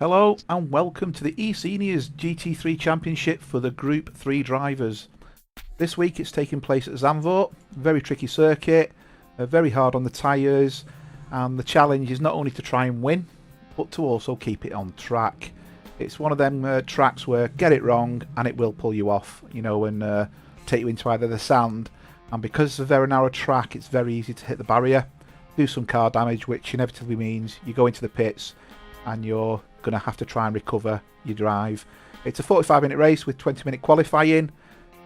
Hello and welcome to the eSeniors GT3 Championship for the Group 3 drivers. This week it's taking place at Zandvoort, very tricky circuit, very hard on the tyres, and the challenge is not only to try and win, but to also keep it on track. It's one of them tracks where get it wrong and it will pull you off, and take you into either the sand. And because it's a very narrow track, it's very easy to hit the barrier, do some car damage, which inevitably means you go into the pits and you're going to have to try and recover your drive. It's a 45-minute race with 20-minute qualifying.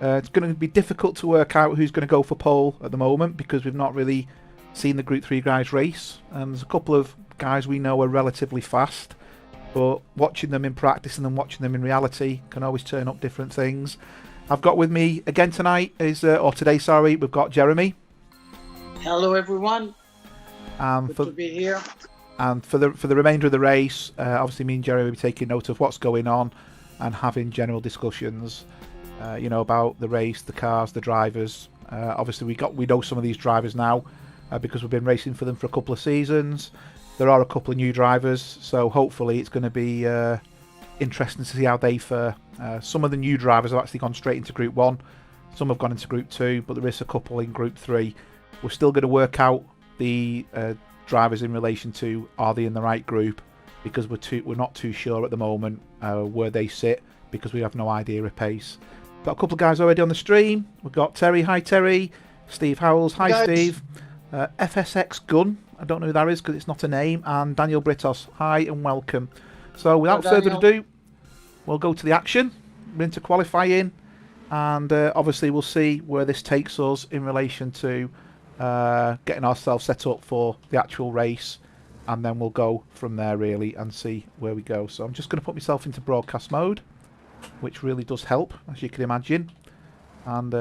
It's going to be difficult to work out who's going to go for pole at the moment because we've not really seen the Group 3 guys race. And there's a couple of guys we know are relatively fast, but watching them in practice and then watching them in reality can always turn up different things. I've got with me again tonight today, we've got Jeremy. Hello everyone. Good to be here. And for the remainder of the race, obviously me and Jeremy will be taking note of what's going on and having general discussions, about the race, the cars, the drivers. Obviously we know some of these drivers now because we've been racing for them for a couple of seasons. There are a couple of new drivers, so hopefully it's going to be interesting to see how they fare. Some of the new drivers have actually gone straight into Group 1. Some have gone into Group 2, but there is a couple in Group 3. We're still going to work out the drivers in relation to are they in the right group, because we're not too sure at the moment where they sit because we have no idea of pace. Got a couple of guys already on the stream. We've got Terry. Hi Terry. Steve Howells. Hi guys. Steve. FSX Gun. I don't know who that is because it's not a name. And Daniel Britos. Hi and welcome. So without further ado, we'll go to the action. We're into qualifying, and obviously we'll see where this takes us in relation to getting ourselves set up for the actual race, and then we'll go from there really and see where we go. So I'm just going to put myself into broadcast mode, which really does help, as you can imagine, and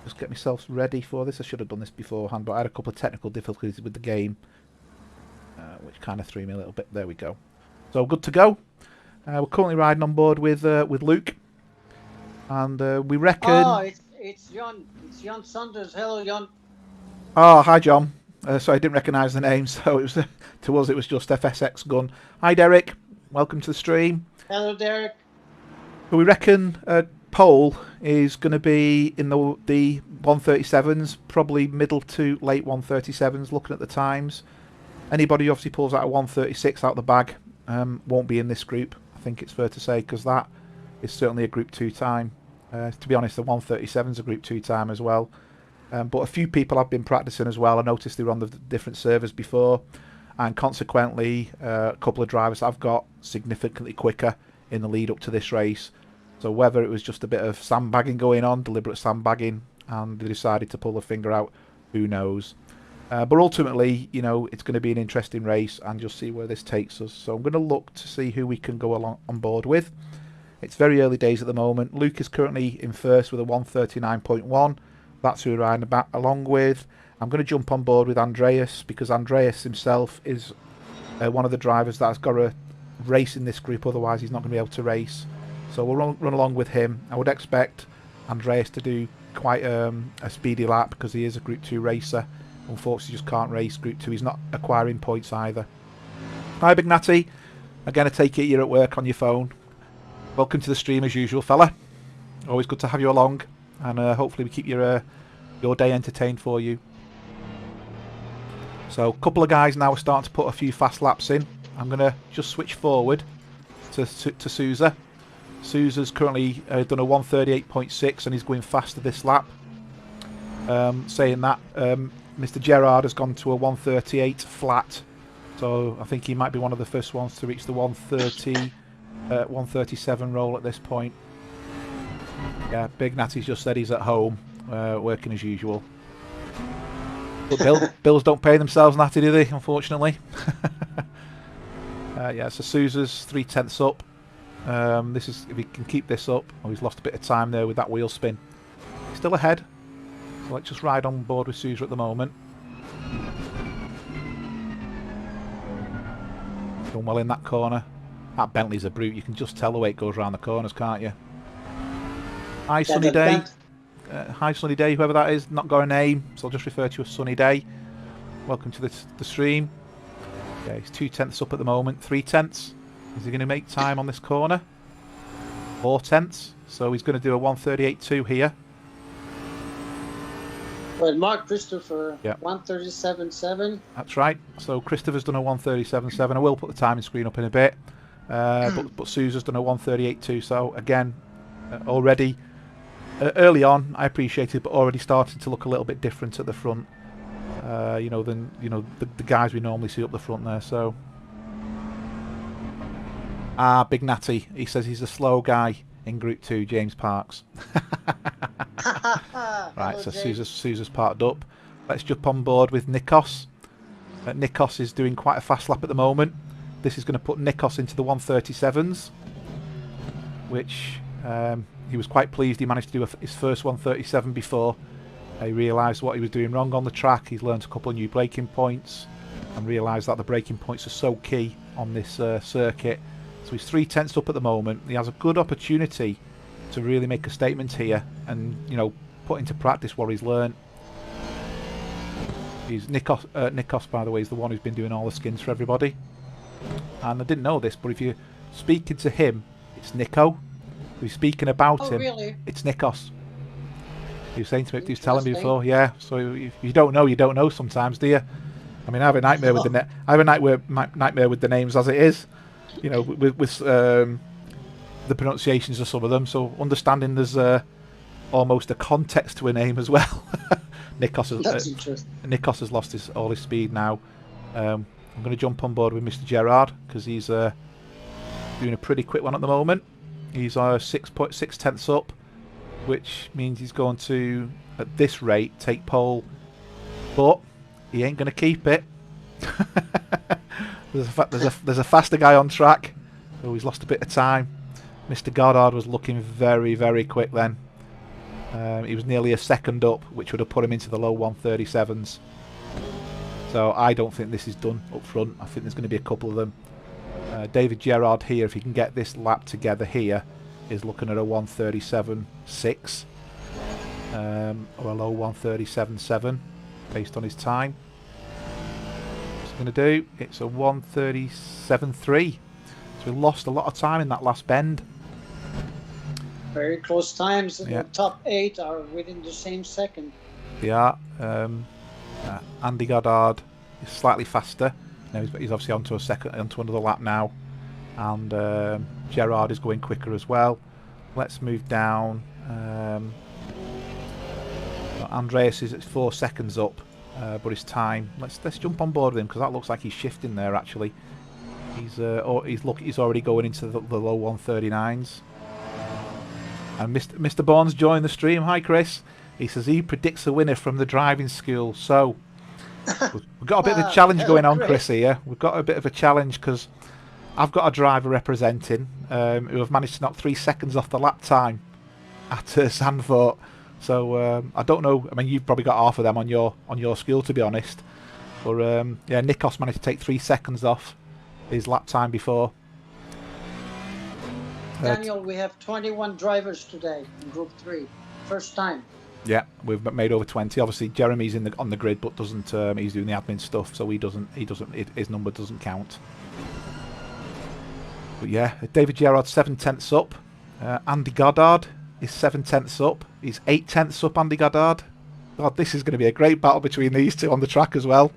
just get myself ready for this. I should have done this beforehand, but I had a couple of technical difficulties with the game, which kind of threw me a little bit. There we go. So good to go. We're currently riding on board with Luke, and we reckon. Oh, it's Jan. It's Jan Sanders. Hello, Jan. Oh, hi, John. So I didn't recognise the name, so it was to us it was just FSX Gun. Hi, Derek. Welcome to the stream. Hello, Derek. We reckon pole is going to be in the 137s, probably middle to late 137s. Looking at the times, anybody who obviously pulls out a 136 out the bag won't be in this group. I think it's fair to say, because that is certainly a Group 2 time. To be honest, the 137 is a Group 2 time as well. But a few people have been practicing as well. I noticed they were on the different servers before, and consequently a couple of drivers I've got significantly quicker in the lead up to this race. So whether it was just a bit of sandbagging going on, deliberate sandbagging, and they decided to pull the finger out, who knows. But ultimately, it's going to be an interesting race, and you'll see where this takes us. So I'm going to look to see who we can go along on board with. It's very early days at the moment. Luke is currently in first with a 139.1. That's who we're riding along with. I'm going to jump on board with Andreas, because Andreas himself is one of the drivers that's got to race in this group, otherwise he's not going to be able to race. So we'll run along with him. I would expect Andreas to do quite a speedy lap because he is a Group 2 racer. Unfortunately, just can't race Group 2. He's not acquiring points either. Hi, Big Natty. Again, I take it you're at work on your phone. Welcome to the stream as usual, fella. Always good to have you along, and hopefully we keep your day entertained for you. So a couple of guys now are starting to put a few fast laps in. I'm going to just switch forward to Sousa. Sousa's currently done a 138.6 and he's going faster this lap. Saying that, Mr. Gerard has gone to a 138 flat, so I think he might be one of the first ones to reach the 137 roll at this point. Yeah, Big Natty's just said he's at home, working as usual. But bills don't pay themselves, Natty, do they? Unfortunately. Yeah, so Sousa's 3/10 up. This is, if he can keep this up. Oh, he's lost a bit of time there with that wheel spin. He's still ahead. So let's just ride on board with Sousa at the moment. Done well in that corner. That Bentley's a brute. You can just tell the way it goes around the corners, can't you? Hi, Sunny Day. Hi, Sunny Day, whoever that is. Not got a name, so I'll just refer to you as Sunny Day. Welcome to the stream. Yeah, he's 2/10 up at the moment. 3/10. Is he going to make time on this corner? 4 tenths. So he's going to do a 138.2 here. Well, Mark Christopher, yeah. 137.7. That's right. So Christopher's done a 137.7. I will put the timing screen up in a bit. But Sousa's done a 138.2. So again, already early on, I appreciate it, but already starting to look a little bit different at the front. Than the guys we normally see up the front there. So Big Natty. He says he's a slow guy in Group 2, James Parks. Right, so Sousa's parked up. Let's jump on board with Nikos. Nikos is doing quite a fast lap at the moment. This is going to put Nikos into the 137s, which he was quite pleased he managed to do his first 137 before. He realised what he was doing wrong on the track. He's learned a couple of new braking points and realised that the braking points are so key on this circuit. So he's 3 tenths up at the moment. He has a good opportunity to really make a statement here and, put into practice what he's learned. He's Nikos, by the way, is the one who's been doing all the skins for everybody. And I didn't know this, but if you're speaking to him, it's Nico. If you're speaking about him, really? It's Nikos. He was saying to me, he was telling me before, yeah. So if you don't know, you don't know sometimes, do you? I mean, I have a nightmare with nightmare with the names as it is. With the pronunciations of some of them. So understanding there's almost a context to a name as well. Nikos has lost all his speed now. I'm going to jump on board with Mr. Gerard because he's doing a pretty quick one at the moment. He's 6.6 tenths up, which means he's going to, at this rate, take pole. But he ain't going to keep it. There's a faster guy on track. Oh, he's lost a bit of time. Mr. Goddard was looking very, very quick then. He was nearly a second up, which would have put him into the low 137s. So I don't think this is done up front. I think there's going to be a couple of them. David Gerard here, if he can get this lap together here, is looking at a 137.6 or a low 137.7 based on his time. What's he going to do? It's a 137.3. So we lost a lot of time in that last bend. Very close times. Yeah. The top 8 are within the same second. They are. Andy Goddard is slightly faster. Now he's obviously onto another lap now, and Gerard is going quicker as well. Let's move down. Andreas is at 4 seconds up, but his time. Let's jump on board with him because that looks like he's shifting there. Actually, he's already going into the low 139s. And Mr. Bourne's joined the stream. Hi, Chris. He says he predicts a winner from the driving school. So we've got a bit of a challenge going on, Chris, here. We've got a bit of a challenge because I've got a driver representing who have managed to knock 3 seconds off the lap time at Zandvoort. So I don't know. I mean, you've probably got half of them on your school, to be honest. But yeah, Nikos managed to take 3 seconds off his lap time before. Daniel, we have 21 drivers today in Group 3. First time. Yeah, we've made over 20. Obviously, Jeremy's on the grid, but doesn't. He's doing the admin stuff, so his number doesn't count. But yeah, David Gerard 7 tenths up. Andy Goddard is 7 tenths up. He's 8 tenths up. Andy Goddard. God, this is going to be a great battle between these two on the track as well.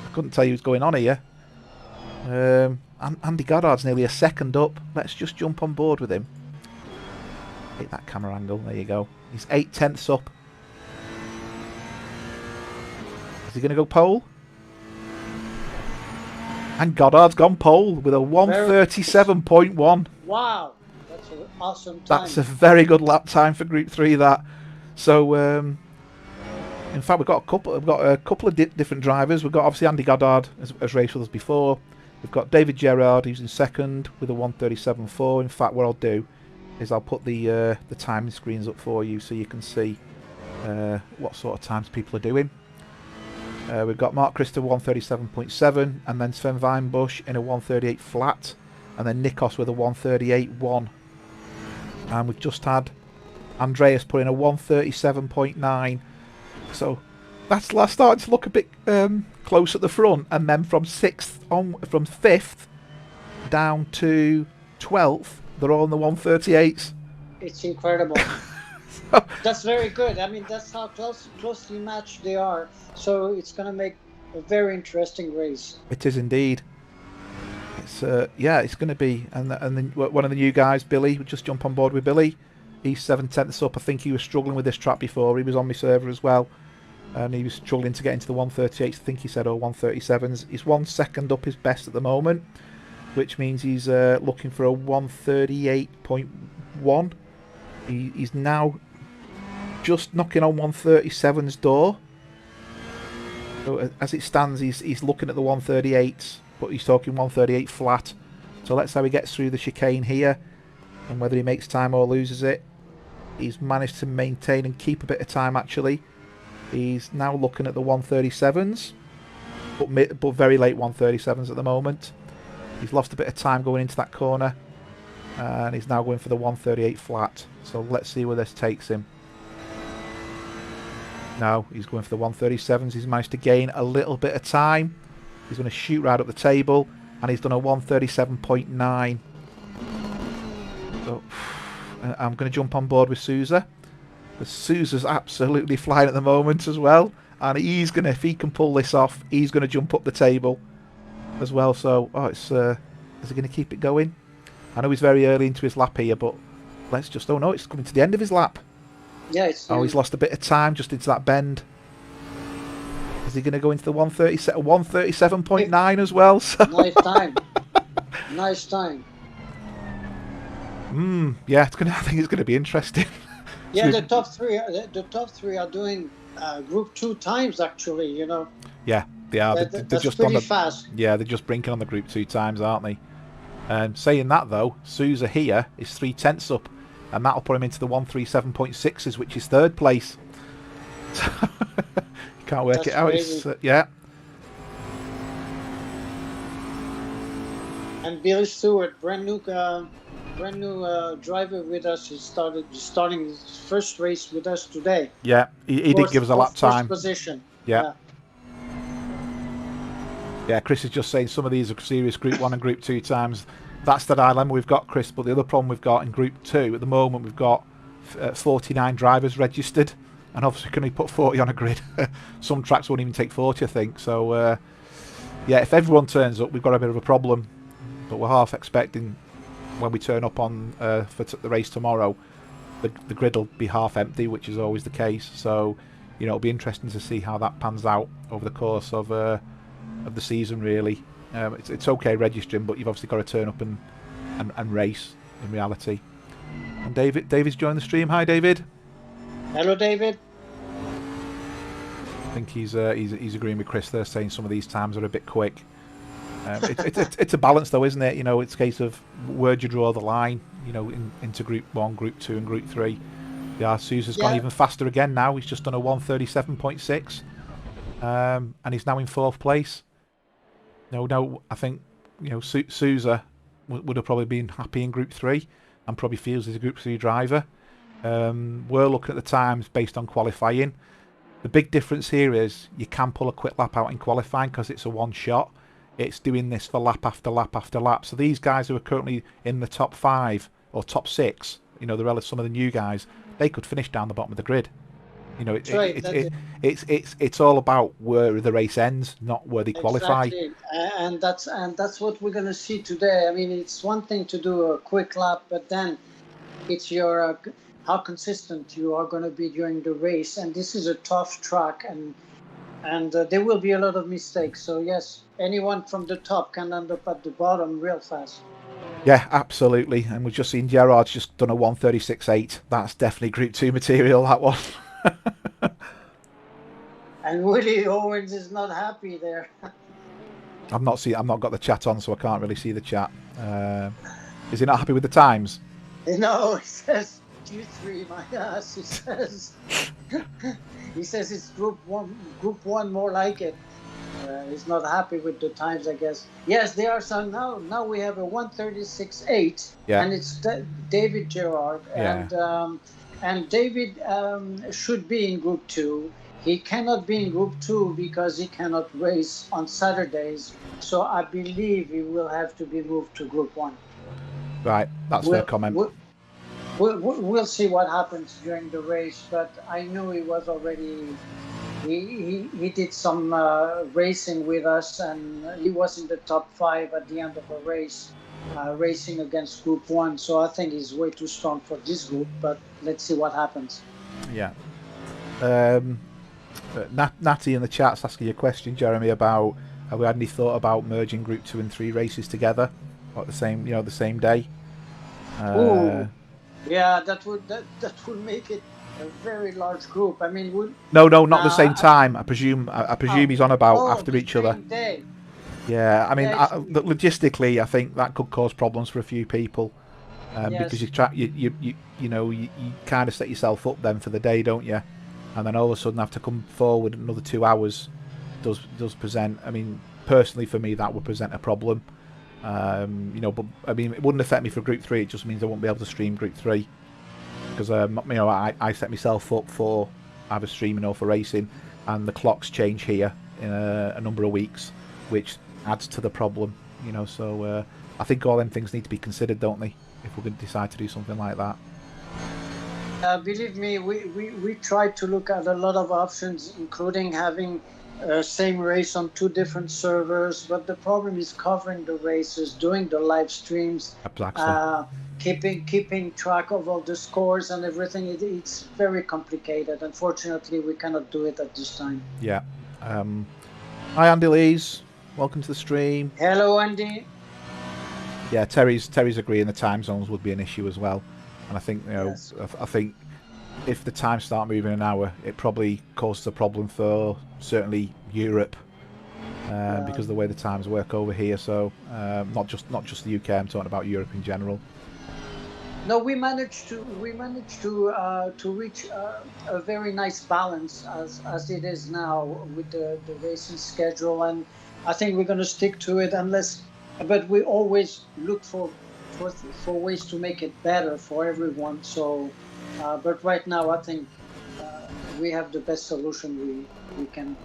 I couldn't tell you what's going on here. Andy Goddard's nearly a second up. Let's just jump on board with him. Hit that camera angle. There you go. He's 8 tenths up. Is he going to go pole? And Goddard's gone pole with a 137.1. Wow, that's an awesome time. That's a very good lap time for Group 3. That. So, in fact, we've got a couple of different drivers. We've got obviously Andy Goddard has raced with us before. We've got David Gerard, who's in second with a 137.4. In fact, what I'll do is I'll put the timing screens up for you so you can see what sort of times people are doing. We've got Mark Christer 137.7, and then Sven Weinbusch in a 138 flat, and then Nikos with a 138.1. And we've just had Andreas put in a 137.9. So that's starting to look a bit close at the front, and then from 5th down to 12th. They're all in the 138s. It's incredible. That's very good. I mean, that's how closely matched they are. So it's going to make a very interesting race. It is indeed. It's yeah, it's going to be. And then one of the new guys, Billy, would just jump on board with Billy. He's 7/10 up. I think he was struggling with this track before. He was on my server as well, and he was struggling to get into the 138s. I think he said, or 137s. He's 1 second up his best at the moment, which means he's looking for a 138.1. He's now just knocking on 137's door. So as it stands, he's looking at the 138s, but he's talking 138 flat. So let's see how he gets through the chicane here, and whether he makes time or loses it. He's managed to maintain and keep a bit of time actually. He's now looking at the 137s, but very late 137s at the moment. He's lost a bit of time going into that corner, and he's now going for the 138 flat. So let's see where this takes him. No, he's going for the 137s. He's managed to gain a little bit of time. He's going to shoot right up the table, and he's done a 137.9. So I'm going to jump on board with Sousa. But Sousa's absolutely flying at the moment as well, and he's going to, if he can pull this off, he's going to jump up the table as well. So, is he going to keep it going? I know he's very early into his lap here, but let's just, oh no, it's coming to the end of his lap. Yeah, it's... Oh, he's lost a bit of time just into that bend. Is he going to go into the 137.9 as well? So. Nice time. Nice time. Yeah, I think it's going to be interesting. Yeah, the top three are doing Group 2 times actually. You know. Yeah, they are. They're just pretty on fast. Yeah, they're just brinking on the Group 2 times, aren't they? Saying that though, Sousa here is 3/10 up, and that'll put him into the 137.6s, which is third place. You can't work it out. It's, yeah. And Billy Stewart, brand new driver with us. He's starting his first race with us today. Yeah, he did give us a lap time. First position. Yeah. Yeah, Chris is just saying some of these are serious Group 1 and Group 2 times. That's the dilemma we've got, Chris. But the other problem we've got in Group 2 at the moment, we've got 49 drivers registered, and obviously can we put 40 on a grid? Some tracks won't even take 40, I think. So yeah, if everyone turns up, we've got a bit of a problem. But we're half expecting when we turn up on for the race tomorrow, the grid will be half empty, which is always the case. So you know, it'll be interesting to see how that pans out over the course of the season. Really, it's okay registering, but you've obviously got to turn up and race in reality. And David's joined the stream. Hi, David. Hello, David. I think he's agreeing with Chris there, saying some of these times are a bit quick. It's a balance though, isn't it? You know, it's a case of where do you draw the line, you know, into Group 1, Group 2 and Group 3. Yeah, Sousa's gone even faster again now. He's just done a 137.6, and he's now in 4th place. No, I think, you know, Sousa would have probably been happy in Group 3 and probably feels he's a Group 3 driver. We're looking at the times based on qualifying. The big difference here is you can pull a quick lap out in qualifying because it's a one shot. It's doing this for lap after lap after lap. So these guys who are currently in the top 5 or top 6, you know, some of the new guys, they could finish down the bottom of the grid. You know, it's all about where the race ends, not where they qualify. Exactly. And that's what we're going to see today. I mean, it's one thing to do a quick lap, but then it's your how consistent you are going to be during the race. And this is a tough track, and there will be a lot of mistakes. So yes, anyone from the top can end up at the bottom real fast. Yeah, absolutely. And we've just seen Gerard's just done a 136.8. That's definitely Group 2 material, that one. And Willie Owens is not happy there. I've not got the chat on, so I can't really see the chat. Is he not happy with the times? No, he says Q3, my ass. He says it's Group 1 more like it. He's not happy with the times, I guess. Yes, they are. So now we have a 136.8, and it's David Gerard, and David should be in Group 2. He cannot be in Group 2 because he cannot race on Saturdays. So I believe he will have to be moved to Group 1. Right, that's fair We'll, comment. we'll see what happens during the race, but I knew he was already. He did some racing with us, and he was in the top 5 at the end of a race, racing against Group 1. So I think he's way too strong for this group, but let's see what happens. Yeah. Natty in the chat's asking you a question, Jeremy, about have we had any thought about merging Group 2 and 3 races together at the same, the same day? Ooh, yeah, that would make it a very large group. I mean, No, not the same uh, time. I presume he's on about after the each other. same day. Yeah, I mean, Yeah, logistically, I think that could cause problems for a few people because yes. you kind of set yourself up then for the day, don't you? And then all of a sudden have to come forward another 2 hours does present. I mean, personally for me, that would present a problem. But I mean, it wouldn't affect me for Group 3. It just means I won't be able to stream Group 3 because I set myself up for either streaming or for racing, and the clocks change here in a number of weeks, which adds to the problem. So I think all them things need to be considered, don't they, if we're going to decide to do something like that. Believe me, we tried to look at a lot of options, including having same race on 2 different servers. But the problem is covering the races, doing the live streams, Exactly. keeping track of all the scores and everything. It's very complicated. Unfortunately, we cannot do it at this time. Yeah. Hi, Andy Lees. Welcome to the stream. Hello, Andy. Yeah, Terry's agreeing the time zones would be an issue as well, and I think Yes. I think if the times start moving an hour, it probably causes a problem for certainly Europe because of the way the times work over here. So not just the UK. I'm talking about Europe in general. No, we managed to reach a very nice balance as it is now with the racing schedule, and I think we're going to stick to it but we always look for ways to make it better for everyone. So, but right now I think we have the best solution we can.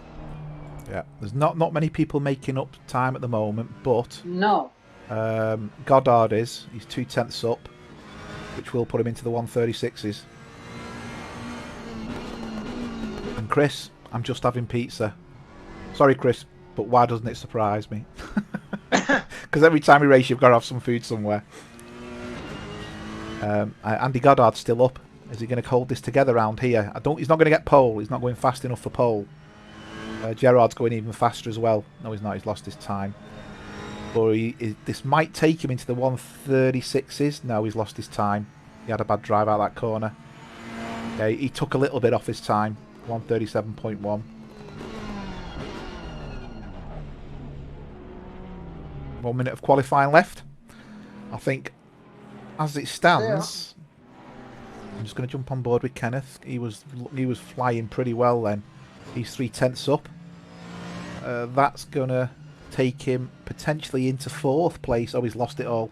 Yeah, there's not many people making up time at the moment, but No. Goddard he's 2/10 up, which will put him into the 136s. And Chris, I'm just having pizza. Sorry, Chris, but why doesn't it surprise me? Because every time we race, you've got to have some food somewhere. Andy Goddard's still up. Is he going to hold this together around here? He's not going to get pole. He's not going fast enough for pole. Gerard's going even faster as well. No, he's not. He's lost his time. But this might take him into the 136s. No, he's lost his time. He had a bad drive out that corner. Yeah, he took a little bit off his time. 137.1. 1 minute of qualifying left. I think, as it stands, I'm just going to jump on board with Kenneth. He was flying pretty well then. He's 3/10 up. That's going to take him potentially into 4th place. Oh, he's lost it all.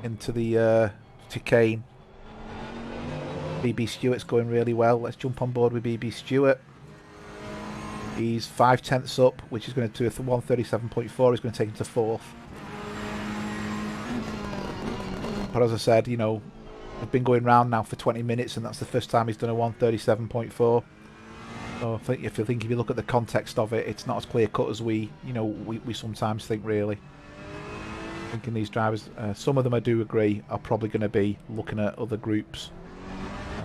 Into the chicane. BB Stewart's going really well. Let's jump on board with BB Stewart. He's 5/10 up, which is going to do a 137.4. He's going to take him to 4th. But as I said, I've been going round now for 20 minutes, and that's the first time he's done a 137.4. So if you look at the context of it, it's not as clear cut as we sometimes think. Really, thinking these drivers, some of them I do agree are probably going to be looking at other groups.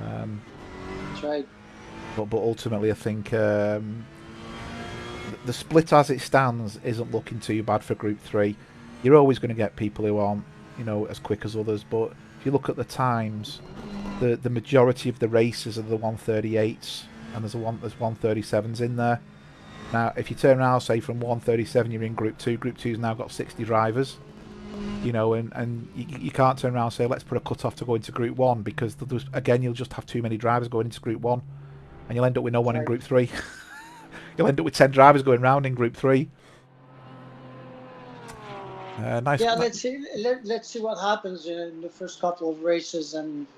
That's right. But ultimately, I think the split as it stands isn't looking too bad for Group 3. You're always going to get people who aren't, as quick as others. But if you look at the times, the majority of the races are the 138s, and there's 137s in there. Now, if you turn around, say from 137, you're in Group 2. Group 2's now got 60 drivers. And you can't turn around and say, let's put a cut-off to go into Group 1, because again, you'll just have too many drivers going into Group 1, and you'll end up with no one in Group 3. You'll end up with 10 drivers going round in Group 3. Nice. Yeah, let's see what happens in the first couple of races, and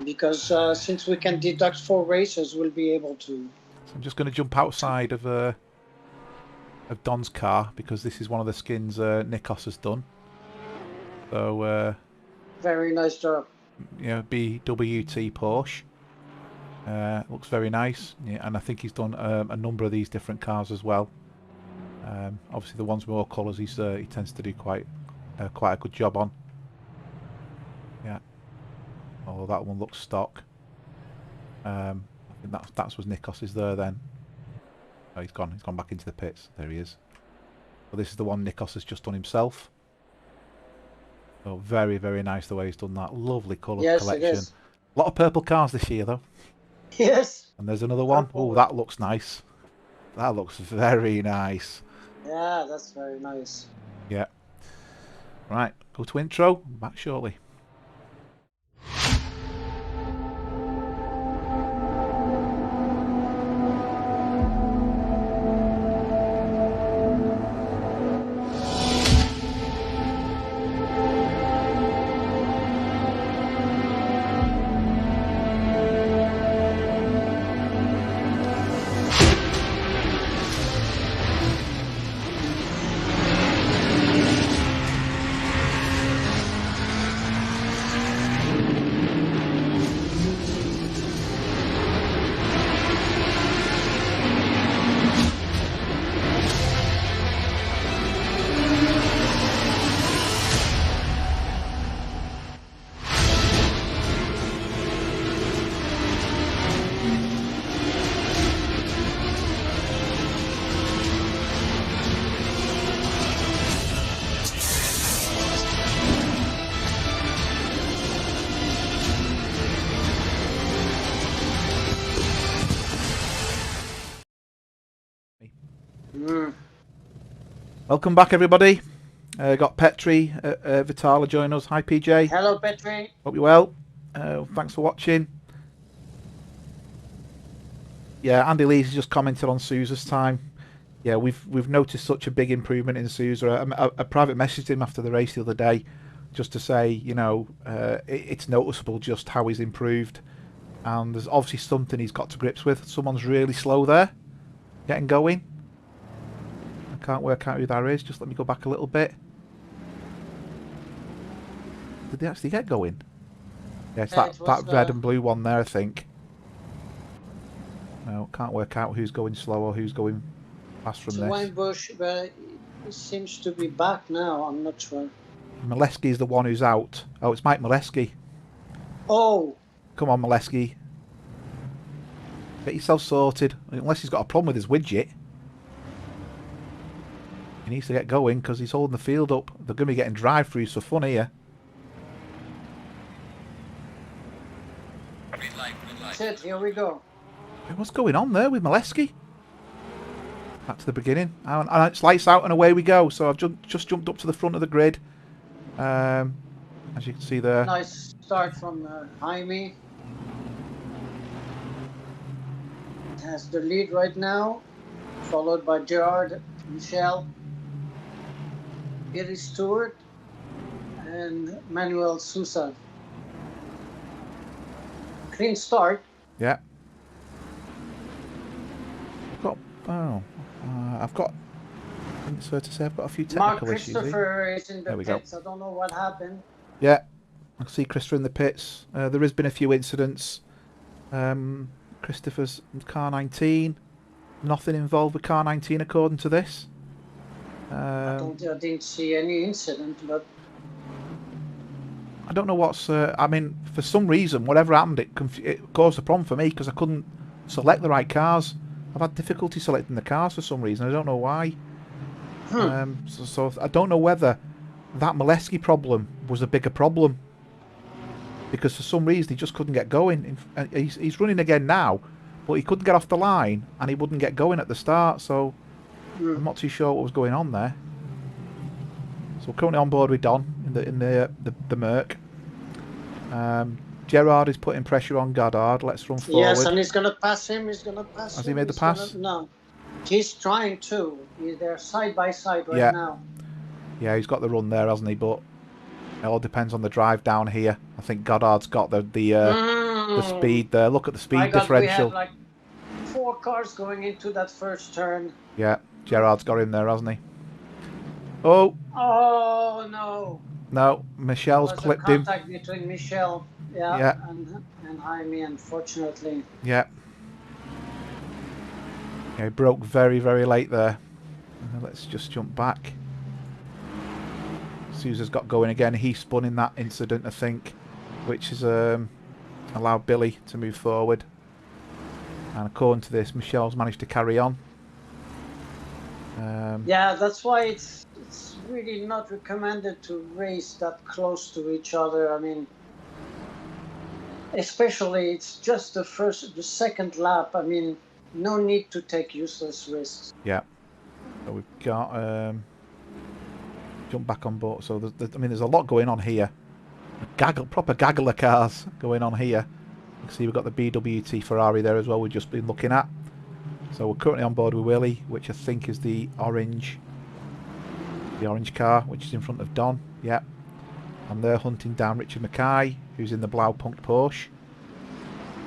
because since we can deduct 4 races, we'll be able to So I'm just going to jump outside of Don's car because this is one of the skins Nikos has done. So Very nice job. you know, BWT Porsche. Looks very nice, yeah, and I think he's done a number of these different cars as well. Obviously, the ones with more colours, he tends to do quite a good job on. Yeah. Although that one looks stock. I think that was Nikos's there then. Oh, he's gone. He's gone back into the pits. There he is. Well, this is the one Nikos has just done himself. So very, very nice the way he's done that. Lovely colour collection. Yes, it is. A lot of purple cars this year though. Yes. And there's another one. Oh, that looks nice. That looks very nice. Yeah, that's very nice. Yeah. Right, go to intro. Back shortly. Welcome back, everybody. Got Petri, Vitala join us. Hi, PJ. Hello, Petri. Hope you're well. Thanks for watching. Yeah, Andy Lee's just commented on Sousa's time. Yeah, we've noticed such a big improvement in Sousa. I private messaged him after the race the other day, just to say, you know, it's noticeable just how he's improved, and there's obviously something he's got to grips with. Someone's really slow there, getting going. I can't work out who that is. Just let me go back a little bit. Did they actually get going? Yeah, it's that red and blue one there, I think. No, can't work out who's going slow or who's going fast from this. Wayne Bush, but he seems to be back now. I'm not sure. Molesky is the one who's out. Oh, it's Mike Molesky. Oh. Come on, Molesky. Get yourself sorted. Unless he's got a problem with his widget. He needs to get going because he's holding the field up. They're going to be getting drive-throughs for fun here. That's it, here we go. What's going on there with Molesky? Back to the beginning. And it's lights out and away we go. So I've just jumped up to the front of the grid. As you can see there. Nice start from Jaime. Has the lead right now. Followed by Gerard, Michel, Gary Stewart, and Manuel Sousa. Clean start. Yeah. I've got. It's fair to say I've got a few technical issues. Mark Christopher is in the there we pits. go. I don't know what happened. Yeah, I can see Christopher in the pits. There has been a few incidents. Christopher's car 19. Nothing involved with car 19 according to this. I didn't see any incident, but I don't know what's. I mean, for some reason, whatever happened, it caused a problem for me because I couldn't select the right cars. I've had difficulty selecting the cars for some reason. I don't know why. So I don't know whether that Molesky problem was a bigger problem because for some reason he just couldn't get going. He's running again now, but he couldn't get off the line and he wouldn't get going at the start. So I'm not too sure what was going on there. So we're currently on board with Don in the Merc. Gerard is putting pressure on Goddard. Let's run forward. yes, and he's going to pass him. He's going to pass him. Has he made the pass? No. He's trying to. They're side by side right now. Yeah, he's got the run there, hasn't he? But it all depends on the drive down here. I think Goddard's got the speed there. Look at the speed differential. We have like 4 cars going into that first turn. Yeah, Gerard's got him there, hasn't he? Oh, Oh no! no, Michelle's Was a clipped him. contact between Michelle, yeah, Yeah, and Jaime, unfortunately. yeah. Yeah, he broke very, very late there. Let's just jump back. Sousa's got going again. He spun in that incident, I think, which has allowed Billy to move forward. And according to this, Michelle's managed to carry on. Yeah, that's why it's really not recommended to race that close to each other. I mean, especially it's just the second lap. I mean, no need to take useless risks. Yeah. So we've got jump back on board. So I mean, there's a lot going on here. Proper gaggle of cars going on here. You can see we've got the BWT Ferrari there as well. We've just been looking at. So we're currently on board with Willie, which I think is the orange car, which is in front of Don. Yep. And they're hunting down Richard Mackay, who's in the Blaupunkt Porsche.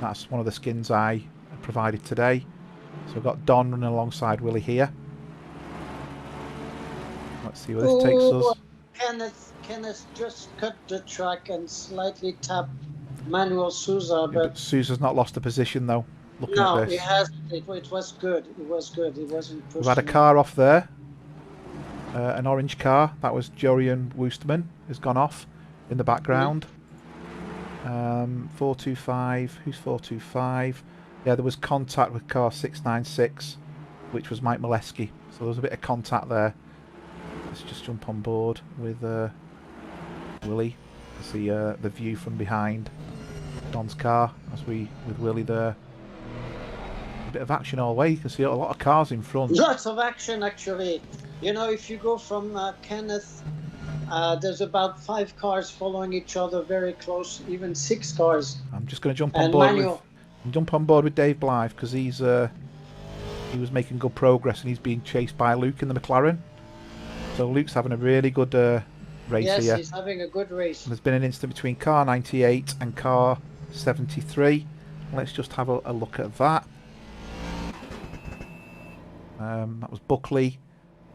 That's one of the skins I provided today. So we've got Don running alongside Willie here. Let's see where this takes us. Kenneth just cut the track and slightly tapped Manuel Sousa, but Sousa's not lost a position though. Looking no, at this. it has. It was good. It was good. It wasn't pushing. We've had a car off there. An orange car. That was Jorian Woosterman. Has gone off in the background. 425. Who's 425? Yeah, there was contact with car 696, which was Mike Molesky. So there was a bit of contact there. Let's just jump on board with Willie. See the view from behind Don's car as with Willie there. A bit of action all the way. You can see a lot of cars in front. Lots of action, actually. You know, if you go from Kenneth, there's about 5 cars following each other very close, even 6 cars. I'm just going to jump on board with Dave Blythe because he was making good progress and he's being chased by Luke in the McLaren. So Luke's having a really good race here. Yes, he's having a good race. There's been an incident between car 98 and car 73. Let's just have a look at that. That was Buckley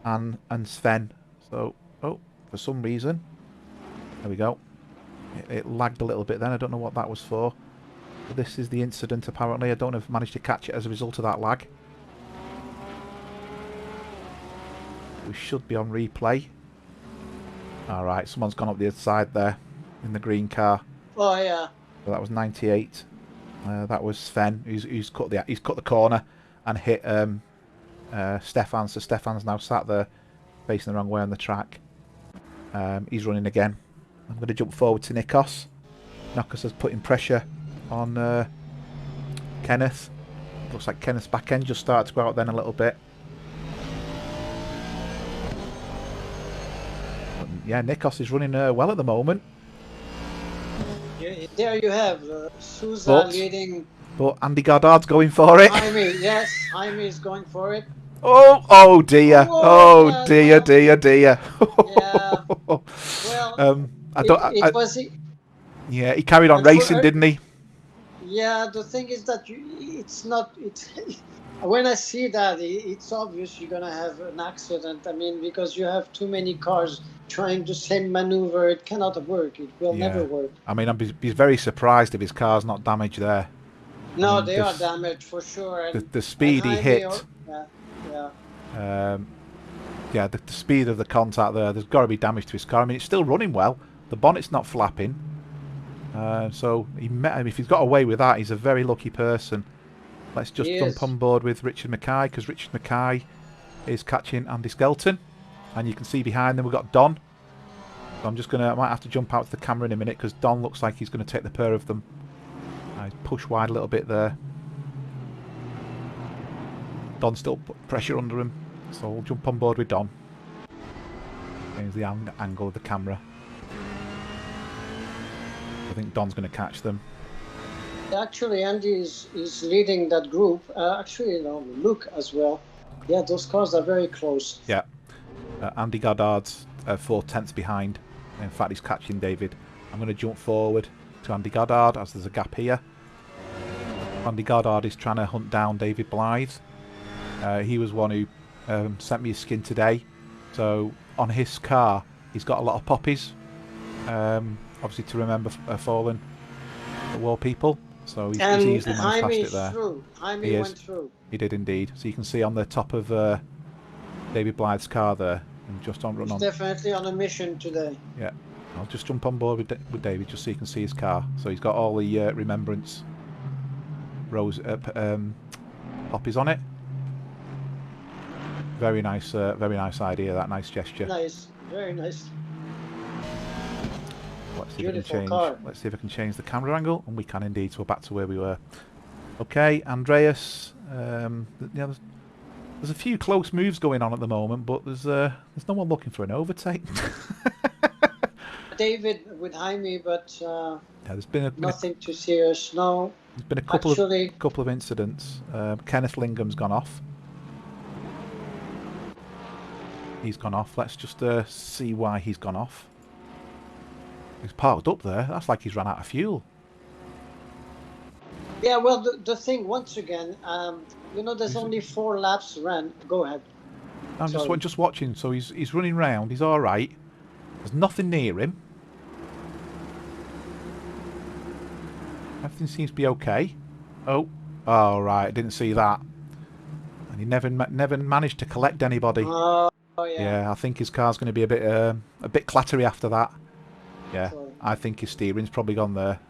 and Sven. So, for some reason, there we go. It lagged a little bit then. I don't know what that was for. But this is the incident apparently. I don't know if I managed to catch it as a result of that lag. We should be on replay. Alright, someone's gone up the other side there in the green car. Oh yeah. So that was 98. That was Sven who's cut the corner and hit Stefan. So Stefan's now sat there facing the wrong way on the track. He's running again. I'm going to jump forward to Nikos. Nikos is putting pressure on Kenneth. Looks like Kenneth's back end just started to go out then a little bit. But yeah, Nikos is running well at the moment. Yeah, there you have Sousa leading. But Andy Goddard's going for it. Jaime is going for it. Oh dear! Oh, dear! Yeah. Well, yeah, he carried on racing, didn't he? Yeah, the thing is that when I see that, it's obvious you're gonna have an accident. I mean, because you have too many cars trying the same maneuver, it cannot work. It will never work. I mean, I'd be very surprised if his car's not damaged there. No, they are damaged for sure. And, the speed he hit. The speed of the contact there's got to be damage to his car. I mean, it's still running well. The bonnet's not flapping. So if he's got away with that, he's a very lucky person. Let's just jump on board with Richard Mackay because Richard Mackay is catching Andy Skelton. And you can see behind them we've got Don. So I might have to jump out to the camera in a minute because Don looks like he's going to take the pair of them. He's pushed wide a little bit there. Don still put pressure under him, so we'll jump on board with Don. Here's the angle of the camera. I think Don's going to catch them. Actually, Andy is leading that group. Actually, Luke as well. Yeah, those cars are very close. Yeah. Andy Goddard's 4/10 behind. In fact, he's catching David. I'm going to jump forward to Andy Goddard as there's a gap here. Andy Goddard is trying to hunt down David Blythe. He was one who sent me his skin today. So on his car, he's got a lot of poppies, obviously to remember fallen war people. So he's easily managed past it there. Jaime went through. He did indeed. So you can see on the top of David Blythe's car there, and just on run on. Definitely on a mission today. Yeah, I'll just jump on board with David just so you can see his car. So he's got all the remembrance poppies on it. Very nice idea. That nice gesture. Nice, very nice. Let's see if I can change the camera angle, and we can indeed. So we're back to where we were. Okay, Andreas. There's a few close moves going on at the moment, but there's no one looking for an overtake. David with Jaime, but there's been nothing too serious. No. There's been a couple of incidents. Kenneth Lingham's gone off. He's gone off. Let's just see why he's gone off. He's parked up there. That's like he's run out of fuel. Yeah, well, the thing, once again, there's only 4 laps run. Go ahead. I'm just watching. So he's running round. He's all right. There's nothing near him. Everything seems to be okay. Oh, right. I didn't see that. And he never managed to collect anybody. Oh, yeah. Yeah, I think his car's going to be a bit clattery after that. Yeah, I think his steering's probably gone there.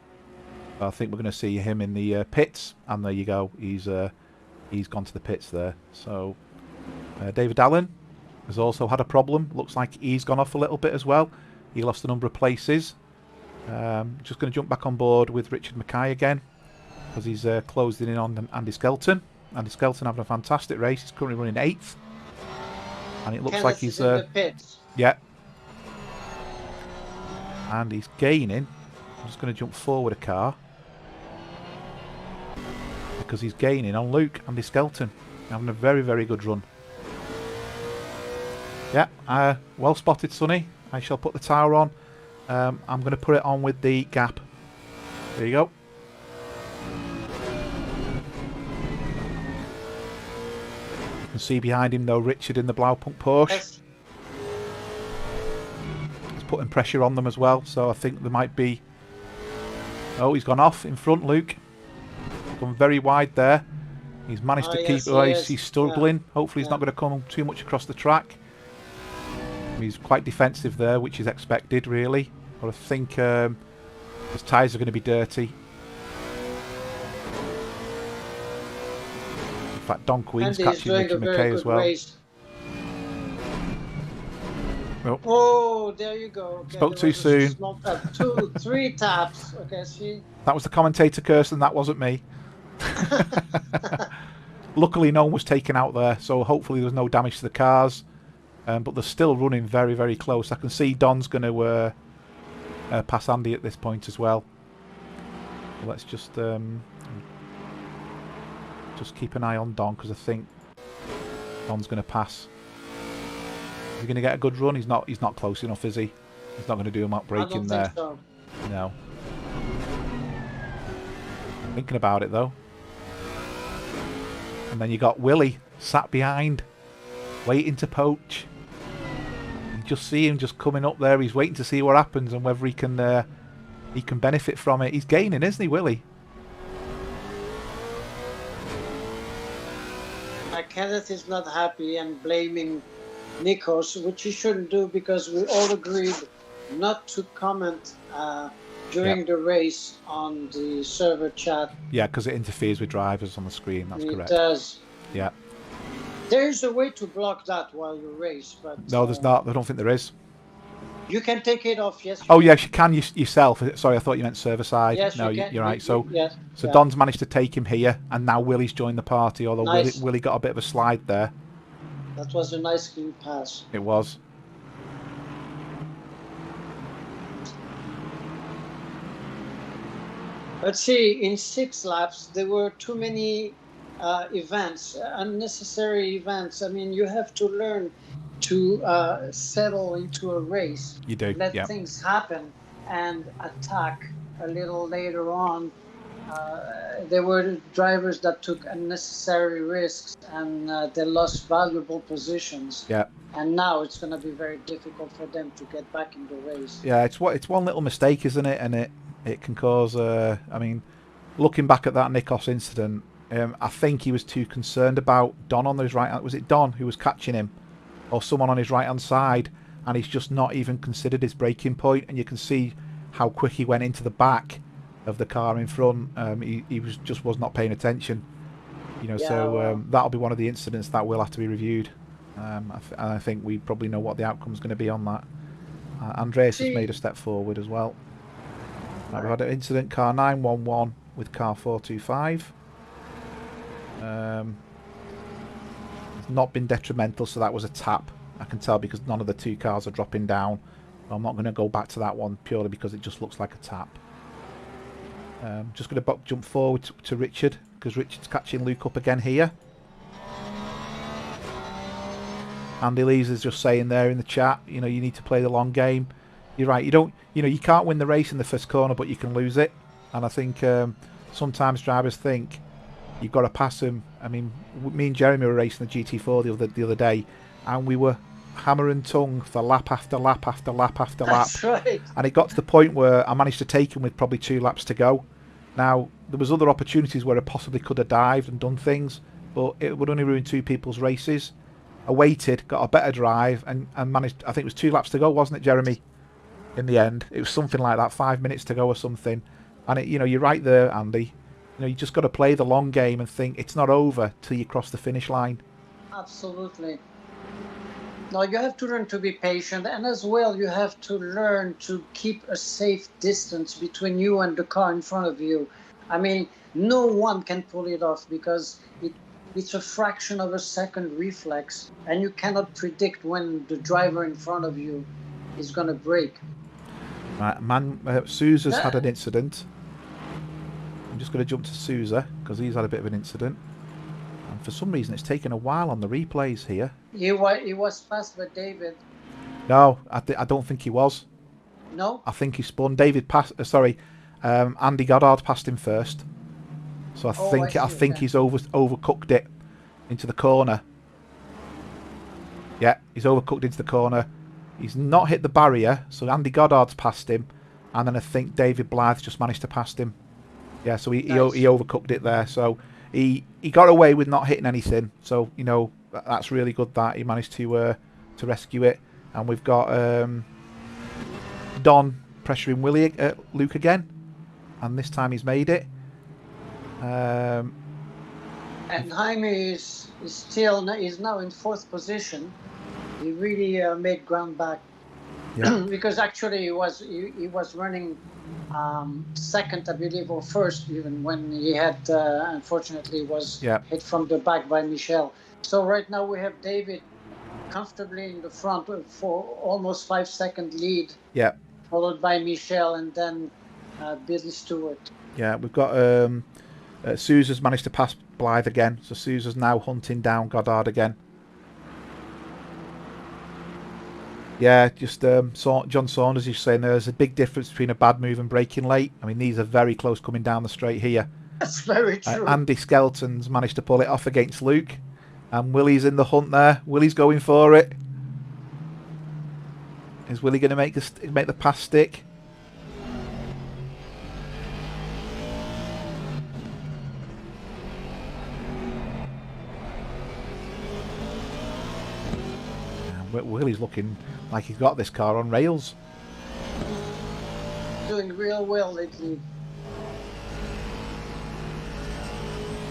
I think we're going to see him in the pits, and there you go. He's gone to the pits there. So David Allen has also had a problem. Looks like he's gone off a little bit as well. He lost a number of places. Just going to jump back on board with Richard Mackay again, because he's closed in on Andy Skelton. Andy Skelton having a fantastic race. He's currently running 8th, and it looks like he's in the pits. Yeah. And he's gaining. I'm just going to jump forward a car, because he's gaining on Luke Andy Skelton. Having a very, very good run. Yeah, well spotted, Sonny. I shall put the tyre on. I'm going to put it on with the gap. There you go. You can see behind him though Richard in the Blaupunkt Porsche. Yes. Putting pressure on them as well, so I think there might be... Oh, he's gone off in front, Luke. Gone very wide there. He's managed to keep away. He's struggling. Yeah. Hopefully he's not going to come too much across the track. He's quite defensive there, which is expected, really. But I think his tyres are going to be dirty. In fact, Don Queen's catching Richard Mackay as well. Oh, there you go. Okay, spoke too soon. 2, 3 taps. Okay, see? That was the commentator cursing, that wasn't me. Luckily, no one was taken out there, so hopefully there's no damage to the cars. But they're still running very, very close. I can see Don's going to pass Andy at this point as well. So let's just keep an eye on Don, because I think Don's going to pass. Is he going to get a good run? He's not close enough, is he? He's not going to do a map breaking there. So. No. Thinking about it though. And then you got Willie sat behind, waiting to poach. You just see him just coming up there. He's waiting to see what happens and whether he can benefit from it. He's gaining, isn't he, Willie? Kenneth is not happy and blaming Nikos, which he shouldn't do, because we all agreed not to comment during the race on the server chat. Yeah, because it interferes with drivers on the screen. That's correct. It does. Yeah. There is a way to block that while you race, but no, there's not. I don't think there is. You can take it off. Yes. Oh yes, you can yourself. Sorry, I thought you meant server side. Yes, no, you're right. So, yes, so Don's managed to take him here, and now Willie's joined the party. Although nice. Willie got a bit of a slide there. That was a nice clean pass. It was. Let's see. In 6 laps, there were too many events, unnecessary events. I mean, you have to learn to settle into a race. You do. Let things happen and attack a little later on There were drivers that took unnecessary risks and they lost valuable positions. Yeah. And now it's going to be very difficult for them to get back in the race. Yeah, it's one little mistake, isn't it? And it can cause. I mean, looking back at that Nikos incident, I think he was too concerned about Don on his right. Was it Don who was catching him, or someone on his right hand side? And he's just not even considered his braking point, and you can see how quick he went into the back of the car in front. He was not paying attention. You know, Yeah, so well, that'll be one of the incidents that will have to be reviewed. I think we probably know what the outcome's going to be on that. Andreas has made a step forward as well. Right, we've had an incident, car 911 with car 425. It's not been detrimental, so that was a tap. I can tell because none of the two cars are dropping down. I'm not going to go back to that one purely because it just looks like a tap. Just going to jump forward to Richard because Richard's catching Luke up again here. Andy Lees is just saying there in the chat, you know, you need to play the long game. You're right. You can't win the race in the first corner, but you can lose it. And I think sometimes drivers think you've got to pass them. I mean, me and Jeremy were racing the GT4 the other day, and we were hammer and tongue for lap after lap after lap after lap. that's right. And it got to the point where I managed to take him with probably 2 laps to go. Now, there was other opportunities where I possibly could have dived and done things, but it would only ruin 2 people's races. I waited, got a better drive, and managed. I think it was 2 laps to go, wasn't it, Jeremy? In the end, it was something like that, 5 minutes to go or something. And you're right there, Andy. You just got to play the long game and think it's not over till you cross the finish line. Absolutely. No, you have to learn to be patient, and as well, you have to learn to keep a safe distance between you and the car in front of you. I mean, no one can pull it off because it's a fraction of a second reflex, and you cannot predict when the driver in front of you is going to brake. Right, Sousa's had an incident. I'm just going to jump to Sousa because he's had a bit of an incident. And for some reason, it's taken a while on the replays here. He was passed by David. No, I don't think he was. No? I think he spun. Andy Goddard passed him first. So I think he's overcooked it into the corner. Yeah, he's overcooked into the corner. He's not hit the barrier, so Andy Goddard's passed him, and then I think David Blythe's just managed to pass him. Yeah, so he overcooked it there. So he got away with not hitting anything. So that's really good that he managed to rescue it. And we've got Don pressuring Luke again, and this time he's made it. And Jaime is now in 4th position. He really made ground back. Yeah. Because actually he was running 2nd, I believe, or 1st, even when he had unfortunately was hit from the back by Michel. So right now we have David comfortably in the front for almost 5-second lead. Yeah. Followed by Michel and then Billy Stewart. Yeah, we've got Sousa's managed to pass Blythe again, so Sousa's now hunting down Goddard again. Yeah, just John Saunders is saying there's a big difference between a bad move and braking late. I mean, these are very close coming down the straight here. That's very true. Andy Skelton's managed to pull it off against Luke, and Willie's in the hunt there. Willie's going for it. Is Willie going to make the pass stick? Willie's looking like he's got this car on rails. Doing real well lately.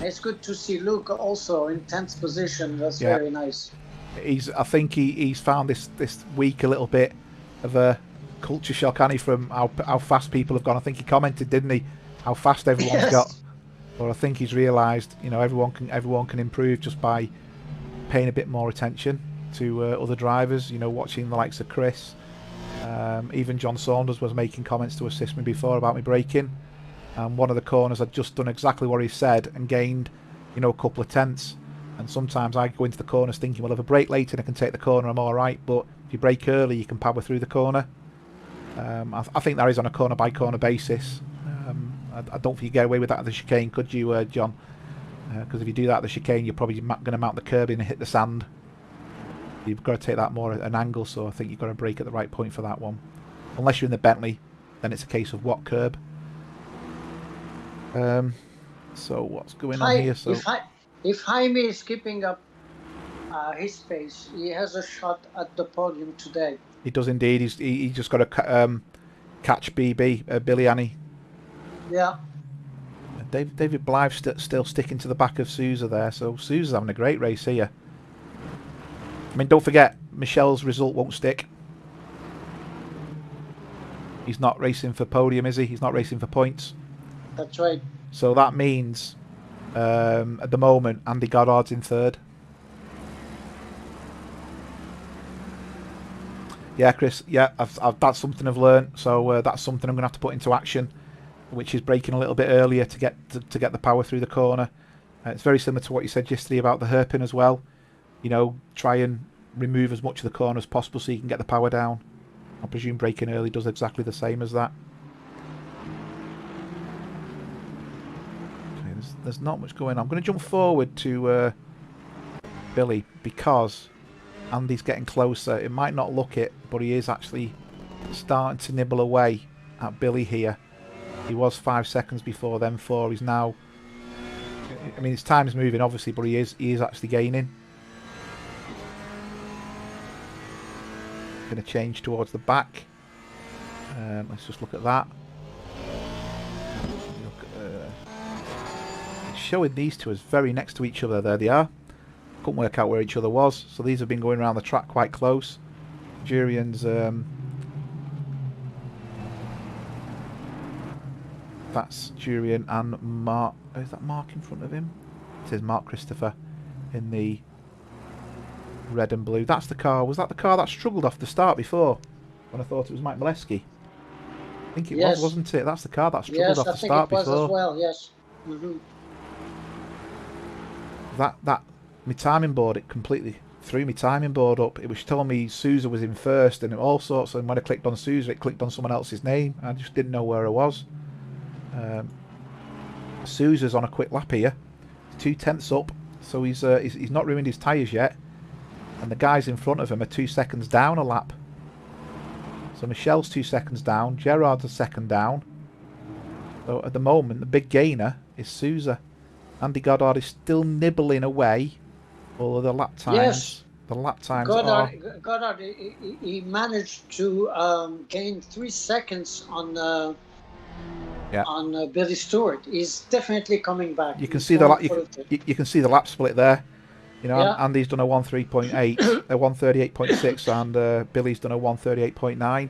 It's good to see Luke also in 10th position. That's very nice. I think he's found this week a little bit of a culture shock, hasn't he, from how fast people have gone. I think he commented, didn't he, how fast everyone's got. Or I think he's realised, everyone can improve just by paying a bit more attention to other drivers, watching the likes of Chris. Even John Saunders was making comments to assist me before about me braking. And one of the corners I'd just done exactly what he said and gained, a couple of tenths. And sometimes I go into the corners thinking, well, if I brake late and I can take the corner, I'm all right. But if you brake early, you can power through the corner. I think that is on a corner by corner basis. I don't think you get away with that at the chicane, could you, John? Because if you do that at the chicane, you're probably going to mount the curb in and hit the sand. You've got to take that more at an angle, so I think you've got to brake at the right point for that one. Unless you're in the Bentley, then it's a case of what curb. So what's going on here? So if Jaime is keeping up his pace, he has a shot at the podium today. He does indeed. He just got to catch Billy Annie. Yeah. David Blythe's still sticking to the back of Sousa there, so Sousa's having a great race here. I mean, don't forget, Michel's result won't stick. He's not racing for podium, is he? He's not racing for points. That's right. So that means, at the moment, Andy Goddard's in third. Yeah, Chris. Yeah, that's something I've learned. So that's something I'm going to have to put into action, which is braking a little bit earlier to get the power through the corner. It's very similar to what you said yesterday about the hairpin as well. You know, try and remove as much of the corner as possible so you can get the power down. I presume braking early does exactly the same as that. Okay, there's not much going on. I'm going to jump forward to Billy because Andy's getting closer. It might not look it, but he is actually starting to nibble away at Billy here. He was 5 seconds before, then 4. He's now... I mean, his time's moving, obviously, but he is actually gaining. Going to change towards the back. Let's just look at that. It's showing these two as very next to each other. There they are. Couldn't work out where each other was. So these have been going around the track quite close. Jurian's... that's Jurian and Mark. Oh, is that Mark in front of him? It says Mark Christopher in the red and blue. That's the car. Was that the car that struggled off the start before? When I thought it was Mike Molesky. I think it was, wasn't it? That's the car that struggled off the start before. Yes, I think it was as well. Yes. Mm-hmm. That my timing board, it completely threw my timing board up. It was telling me Sousa was in first and all sorts. And when I clicked on Sousa, it clicked on someone else's name. I just didn't know where I was. Sousa's on a quick lap here, 2/10 up, so he's not ruined his tyres yet, and the guys in front of him are 2 seconds down a lap. So Michel's 2 seconds down, Gerard's a second down. So at the moment, the big gainer is Sousa. Andy Goddard is still nibbling away, although the lap times, Goddard, he managed to gain 3 seconds on. On Billy Stewart. He's definitely coming back. You can see you can see the lap split there. You know, Andy's done a 1:3.8, a 1:38.6, and Billy's done a 1:38.9.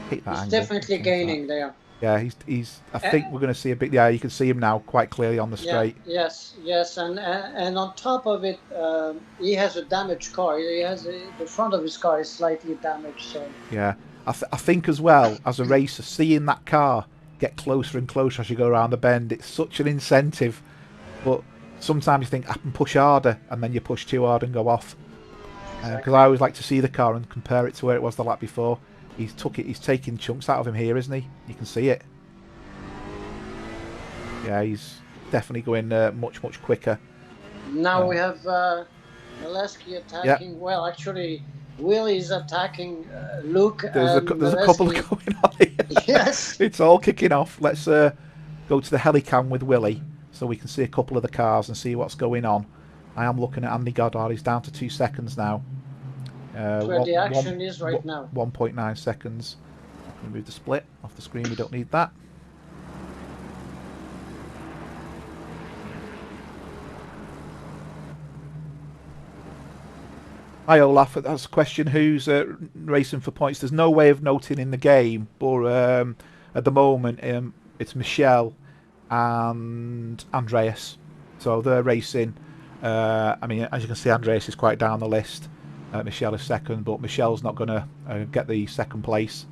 Hit that. He's definitely gaining there. Yeah, he's. I think we're going to see a bit. Yeah, you can see him now quite clearly on the straight. Yeah, yes, and on top of it, he has a damaged car. He has the front of his car is slightly damaged. So yeah, I think as well as a racer, seeing that car get closer and closer as you go around the bend, it's such an incentive. But sometimes you think I can push harder, and then you push too hard and go off. Because I always like to see the car and compare it to where it was the lap before. He's taking chunks out of him here, isn't he? You can see it. Yeah, he's definitely going much quicker. Now we have Molesky attacking. Yep. Well, actually, Willie's attacking Luke. There's a couple going on here. Yes. It's all kicking off. Let's go to the helicam with Willie so we can see a couple of the cars and see what's going on. I am looking at Andy Goddard. He's down to 2 seconds now. Where the action is right now. 1.9 seconds. Remove the split off the screen. We don't need that. Hi Olaf, that's a question. Who's racing for points? There's no way of noting in the game, but at the moment it's Michel and Andreas. So they're racing. I mean, as you can see, Andreas is quite down the list. Michel is second, but Michel's not going to get the second place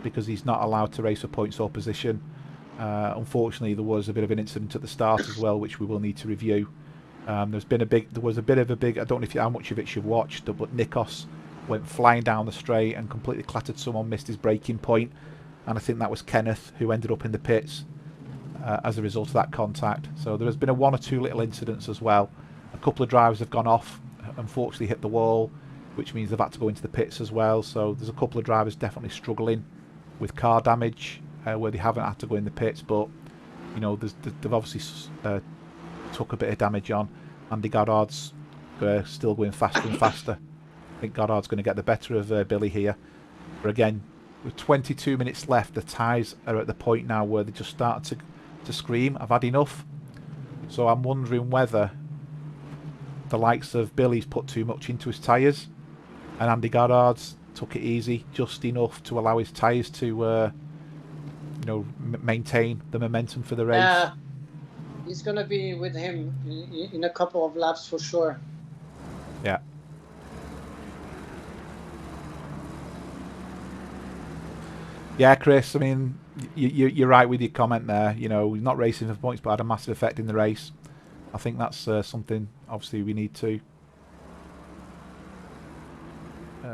because he's not allowed to race for points or position. Unfortunately, there was a bit of an incident at the start as well, which we will need to review. There was a bit of a big, I don't know how much of it you've watched, but Nikos went flying down the straight and completely clattered someone, missed his braking point, and I think that was Kenneth who ended up in the pits. as a result of that contact. So there has been a 1 or 2 little incidents as well. A couple of drivers have gone off, unfortunately hit the wall, which means they've had to go into the pits as well. So there's a couple of drivers definitely struggling with car damage where they haven't had to go in the pits, but you know they've obviously took a bit of damage on. Andy Goddard's still going faster and faster. I think Goddard's going to get the better of Billy here. But again, with 22 minutes left, the tyres are at the point now where they just start to scream, I've had enough. So I'm wondering whether the likes of Billy's put too much into his tyres and Andy Goddard's took it easy, just enough to allow his tyres to you know, maintain the momentum for the race. Yeah, he's going to be with him in a couple of laps for sure. Yeah. Yeah, Chris, I mean, you're right with your comment there. You know, not racing for points, but had a massive effect in the race. I think that's something, obviously, we need to.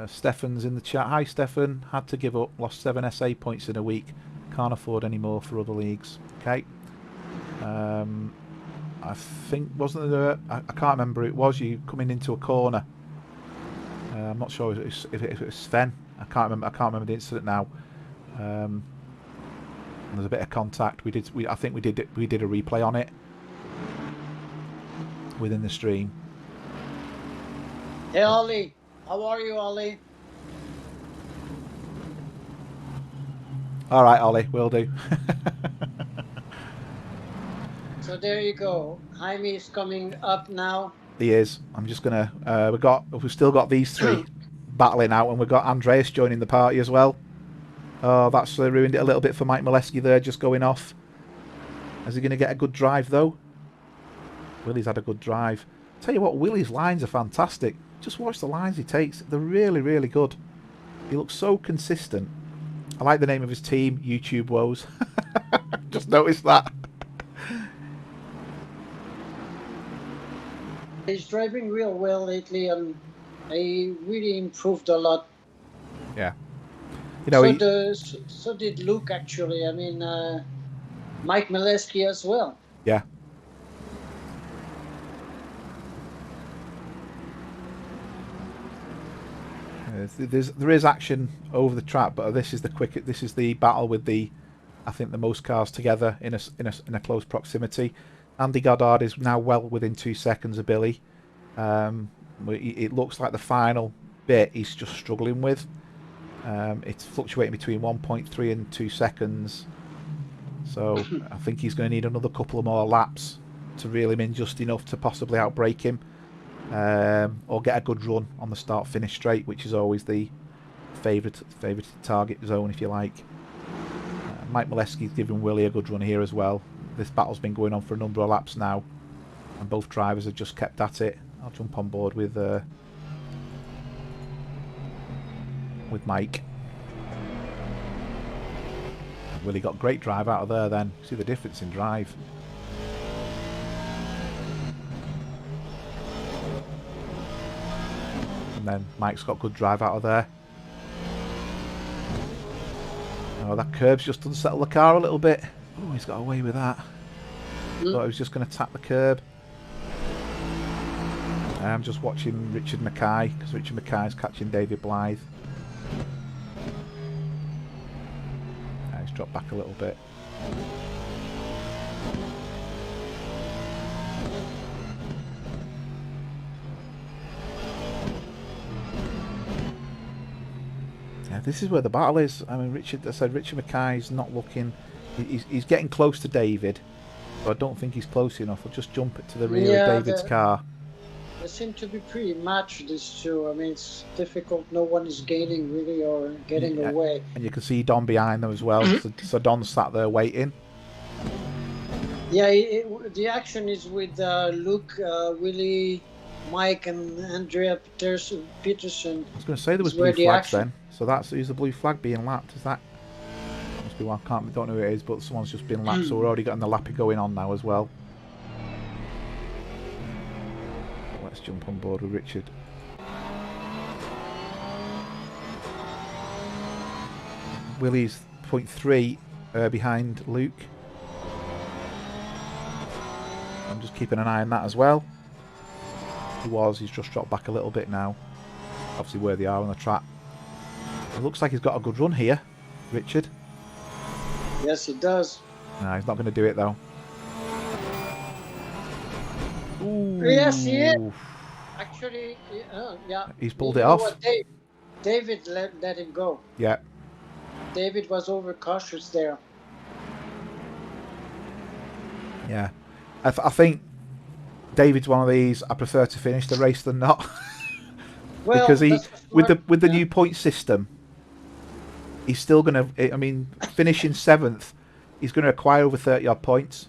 Stefan's in the chat. Hi, Stefan. Had to give up. Lost 7 SA points in a week. Can't afford any more for other leagues. Okay. I think, wasn't there... I can't remember who it was. You coming into a corner. I'm not sure if it was Sven. I can't remember the incident now. There's a bit of contact. I think we did a replay on it within the stream. Hey Ollie, how are you, Ollie? All right, Ollie, will do. So there you go. Jaime is coming up now. He is. I'm just gonna. We've still got these 3 battling out, and we've got Andreas joining the party as well. Oh, that's ruined it a little bit for Mike Molesky there, just going off. Is he going to get a good drive, though? Willie's had a good drive. Tell you what, Willie's lines are fantastic. Just watch the lines he takes. They're really, really good. He looks so consistent. I like the name of his team, YouTube Woes. Just noticed that. He's driving real well lately, and he really improved a lot. Yeah. You know, so did Luke, actually. I mean, Mike Molesky as well. Yeah. There is action over the track, but this is the battle with I think the most cars together in a close proximity. Andy Goddard is now well within 2 seconds of Billy. It looks like the final bit he's just struggling with. It's fluctuating between 1.3 and 2 seconds. So I think he's going to need another couple of more laps to reel him in just enough to possibly outbrake him. Or get a good run on the start-finish straight, which is always the favourite target zone, if you like. Mike Molesky's giving Willie a good run here as well. This battle's been going on for a number of laps now, and both drivers have just kept at it. I'll jump on board with Mike. Willie got great drive out of there then. See the difference in drive. And then Mike's got good drive out of there. Oh, that curb's just unsettled the car a little bit. Oh, he's got away with that. Thought he was just going to tap the curb. I'm just watching Richard Mackay, because Richard Mackay's catching David Blythe. He's dropped back a little bit. Yeah, this is where the battle is. I mean, Richard Mackay's not looking... He's getting close to David, but I don't think he's close enough. I'll just jump it to the rear of David's car. They seem to be pretty matched, these two. I mean, it's difficult. No one is gaining really or getting away. And you can see Don behind them as well. So Don's sat there waiting. Yeah, the action is with Luke, Willie, Mike, and Andrea Peterson. I was going to say there was blue flags then. So that's the blue flag being lapped. Is that? Must be one. Don't know who it is, but someone's just been lapped. So we're already getting the lapping going on now as well. Let's jump on board with Richard. Willie's 0.3 behind Luke. I'm just keeping an eye on that as well. He's just dropped back a little bit now. Obviously where they are on the track. It looks like he's got a good run here, Richard. Yes, he does. No, he's not going to do it though. Ooh. Yes, he is. Actually, yeah. He's pulled it off. David let him go. Yeah. David was overcautious there. Yeah. I think David's one of these. I prefer to finish the race than not. Well, because with the new point system, he's still going to. I mean, finishing 7th, he's going to acquire over 30 odd points.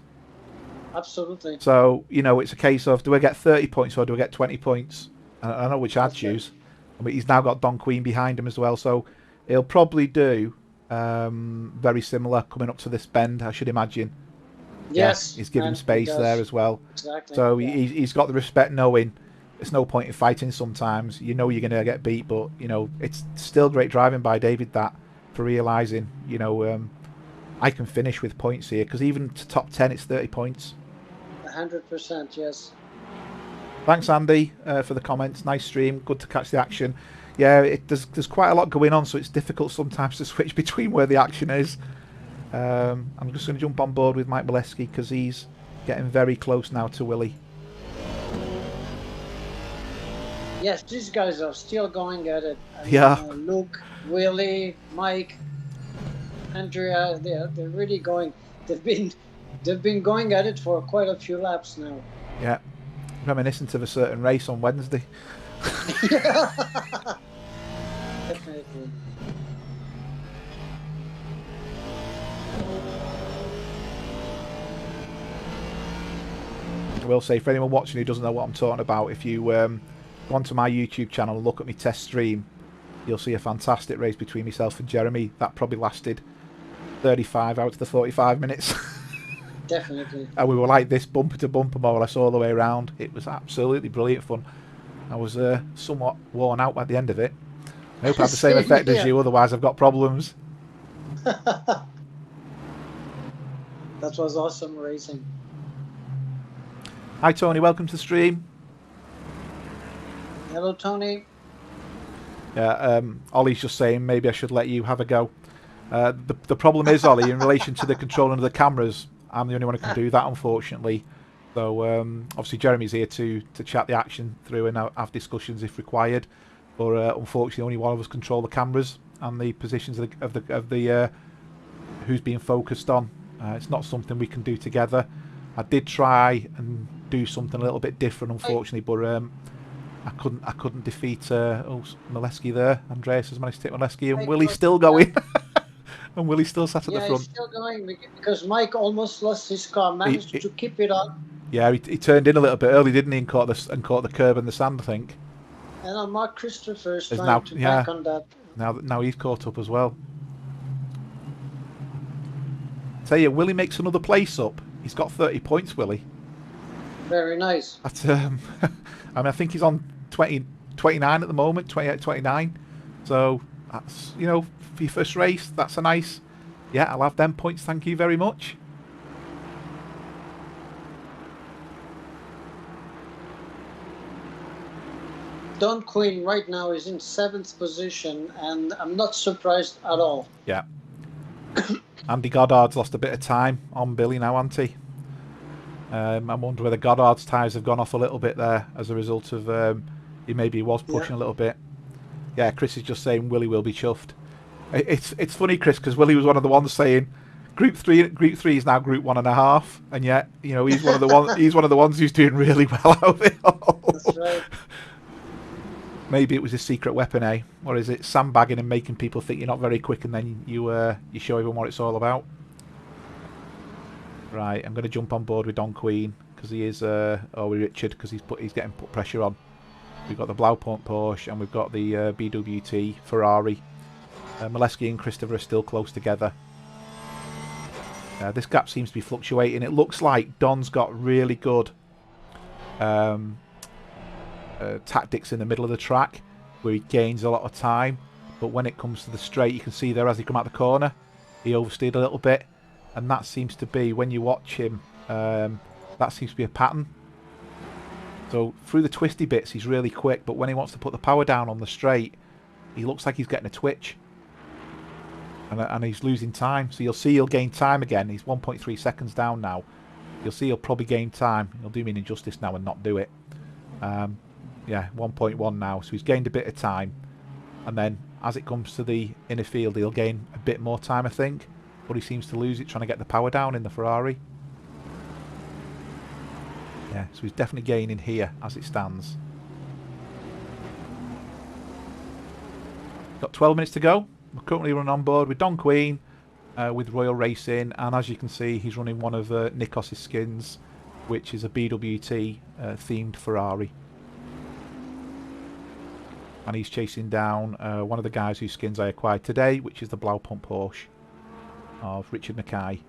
Absolutely. So it's a case of, do I get 30 points or do I get 20 points? I know which I'd choose. I mean, he's now got Don Queen behind him as well, so he'll probably do very similar coming up to this bend, I should imagine. Yes, yeah, he's giving space there as well. Exactly. So he's got the respect, knowing it's no point in fighting sometimes. You're going to get beat, but it's still great driving by David, that for realising I can finish with points here, because even to top 10 it's 30 points. 100%, yes. Thanks, Andy, for the comments. Nice stream. Good to catch the action. Yeah, there's quite a lot going on, so it's difficult sometimes to switch between where the action is. I'm just going to jump on board with Mike Molesky because he's getting very close now to Willie. Yes, these guys are still going at it. Yeah. Luke, Willie, Mike, Andrea, they're really going. They've been going at it for quite a few laps now. Yeah, reminiscent of a certain race on Wednesday. Definitely. I will say, for anyone watching who doesn't know what I'm talking about, if you go onto my YouTube channel and look at my test stream, you'll see a fantastic race between myself and Jeremy. That probably lasted 35 out of the 45 minutes. Definitely. And we were like this, bumper to bumper, more or less all the way around. It was absolutely brilliant fun. I was somewhat worn out at the end of it. I hope I had the same effect as you, otherwise I've got problems. That was awesome racing. Hi Tony, welcome to the stream. Hello Tony. Yeah, Ollie's just saying maybe I should let you have a go. The problem is, Ollie, in relation to the controlling of the cameras, I'm the only one who can do that, unfortunately. So obviously Jeremy's here to chat the action through and have discussions if required. But unfortunately, only one of us control the cameras and the positions of the who's being focused on. It's not something we can do together. I did try and do something a little bit different, unfortunately, but I couldn't defeat Molesky there. Andreas has managed to take Molesky, and Willie's still going. And Willie's still sat at the front. Yeah, he's still going because Mike almost lost his car, managed to keep it on. Yeah, he turned in a little bit early, didn't he, and caught the curb and the sand, I think. And Mark Christopher is trying to back on that. Now he's caught up as well. Tell you, Willie makes another place up. He's got 30 points, Willie. Very nice. That's, I mean, I think he's on 29 at the moment, 28, 29. So that's, for your first race, that's a nice. Yeah, I'll have them points. Thank you very much. Don Queen right now is in 7th position, and I'm not surprised at all. Yeah. Andy Goddard's lost a bit of time on Billy now, hasn't he? I wonder whether Goddard's tyres have gone off a little bit there as a result of he maybe was pushing a little bit. Yeah, Chris is just saying Willie will be chuffed. It's funny, Chris, because Willie was one of the ones saying Group 3 is now Group 1.5, and yet he's one of the ones who's doing really well out of it all. That's right. Maybe it was his secret weapon, eh? Or is it sandbagging and making people think you're not very quick, and then you show everyone what it's all about? Right, I'm going to jump on board with Don Queen because he is, with Richard, because he's getting put pressure on. We've got the Blaupunkt Porsche and we've got the BWT Ferrari. Molesky and Christopher are still close together. This gap seems to be fluctuating. It looks like Don's got really good tactics in the middle of the track where he gains a lot of time, but when it comes to the straight, you can see there as he come out the corner he oversteered a little bit, and that seems to be, when you watch him, That seems to be a pattern. So through the twisty bits he's really quick, but when he wants to put the power down on the straight, he looks like he's getting a twitch. And he's losing time. So you'll see he'll gain time again. He's 1.3 seconds down now. You'll see he'll probably gain time. He'll do me an injustice now and not do it. Yeah, 1.1 now. So he's gained a bit of time. And then as it comes to the inner field, he'll gain a bit more time, I think. But he seems to lose it trying to get the power down in the Ferrari. Yeah, so he's definitely gaining here as it stands. Got 12 minutes to go. We're currently running on board with Don Queen, with Royal Racing, and as you can see, he's running one of Nikos's skins, which is a BWT themed Ferrari. And he's chasing down one of the guys whose skins I acquired today, which is the Blaupunkt Porsche of Richard Mackay.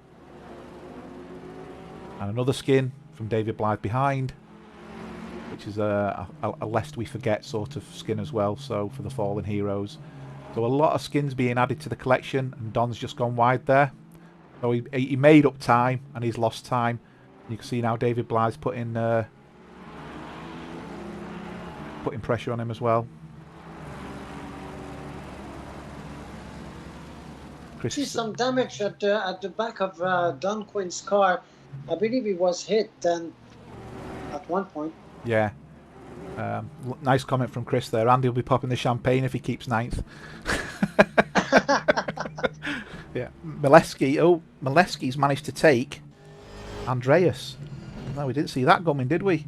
And another skin from David Blythe behind, which is a lest we forget sort of skin as well, so for the Fallen Heroes. So a lot of skins being added to the collection, and Don's just gone wide there. So he made up time, and he's lost time. You can see now David Blythe's putting pressure on him as well. I see some damage at the back of Don Quinn's car. I believe he was hit then at one point. Yeah. Nice comment from Chris there. Andy will be popping the champagne if he keeps ninth. Yeah. Milewski's managed to take Andreas. No, we didn't see that coming, did we?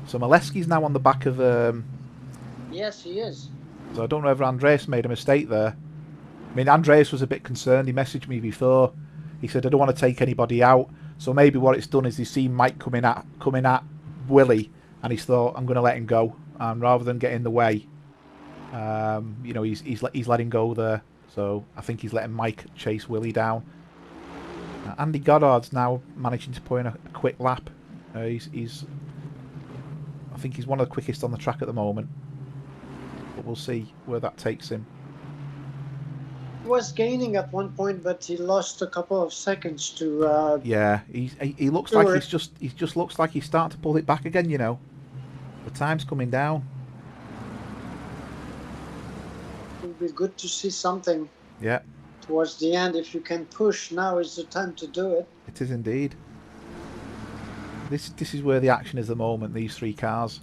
So Milewski's now on the back of... Yes, he is. So I don't know if Andreas made a mistake there. I mean, Andreas was a bit concerned. He messaged me before. He said, I don't want to take anybody out. So maybe what it's done is he's seen Mike coming at Willie, and he's thought, I'm going to let him go. And rather than get in the way, you know, he's letting go there. So I think he's letting Mike chase Willie down. Andy Goddard's now managing to put in a quick lap. I think he's one of the quickest on the track at the moment. But we'll see where that takes him. He was gaining at one point, but he lost a couple of seconds to... yeah, he looks like he just looks like he's starting to pull it back again, you know. The time's coming down. It would be good to see something. Yeah. Towards the end, if you can push, now is the time to do it. It is indeed. This is where the action is at the moment, these three cars.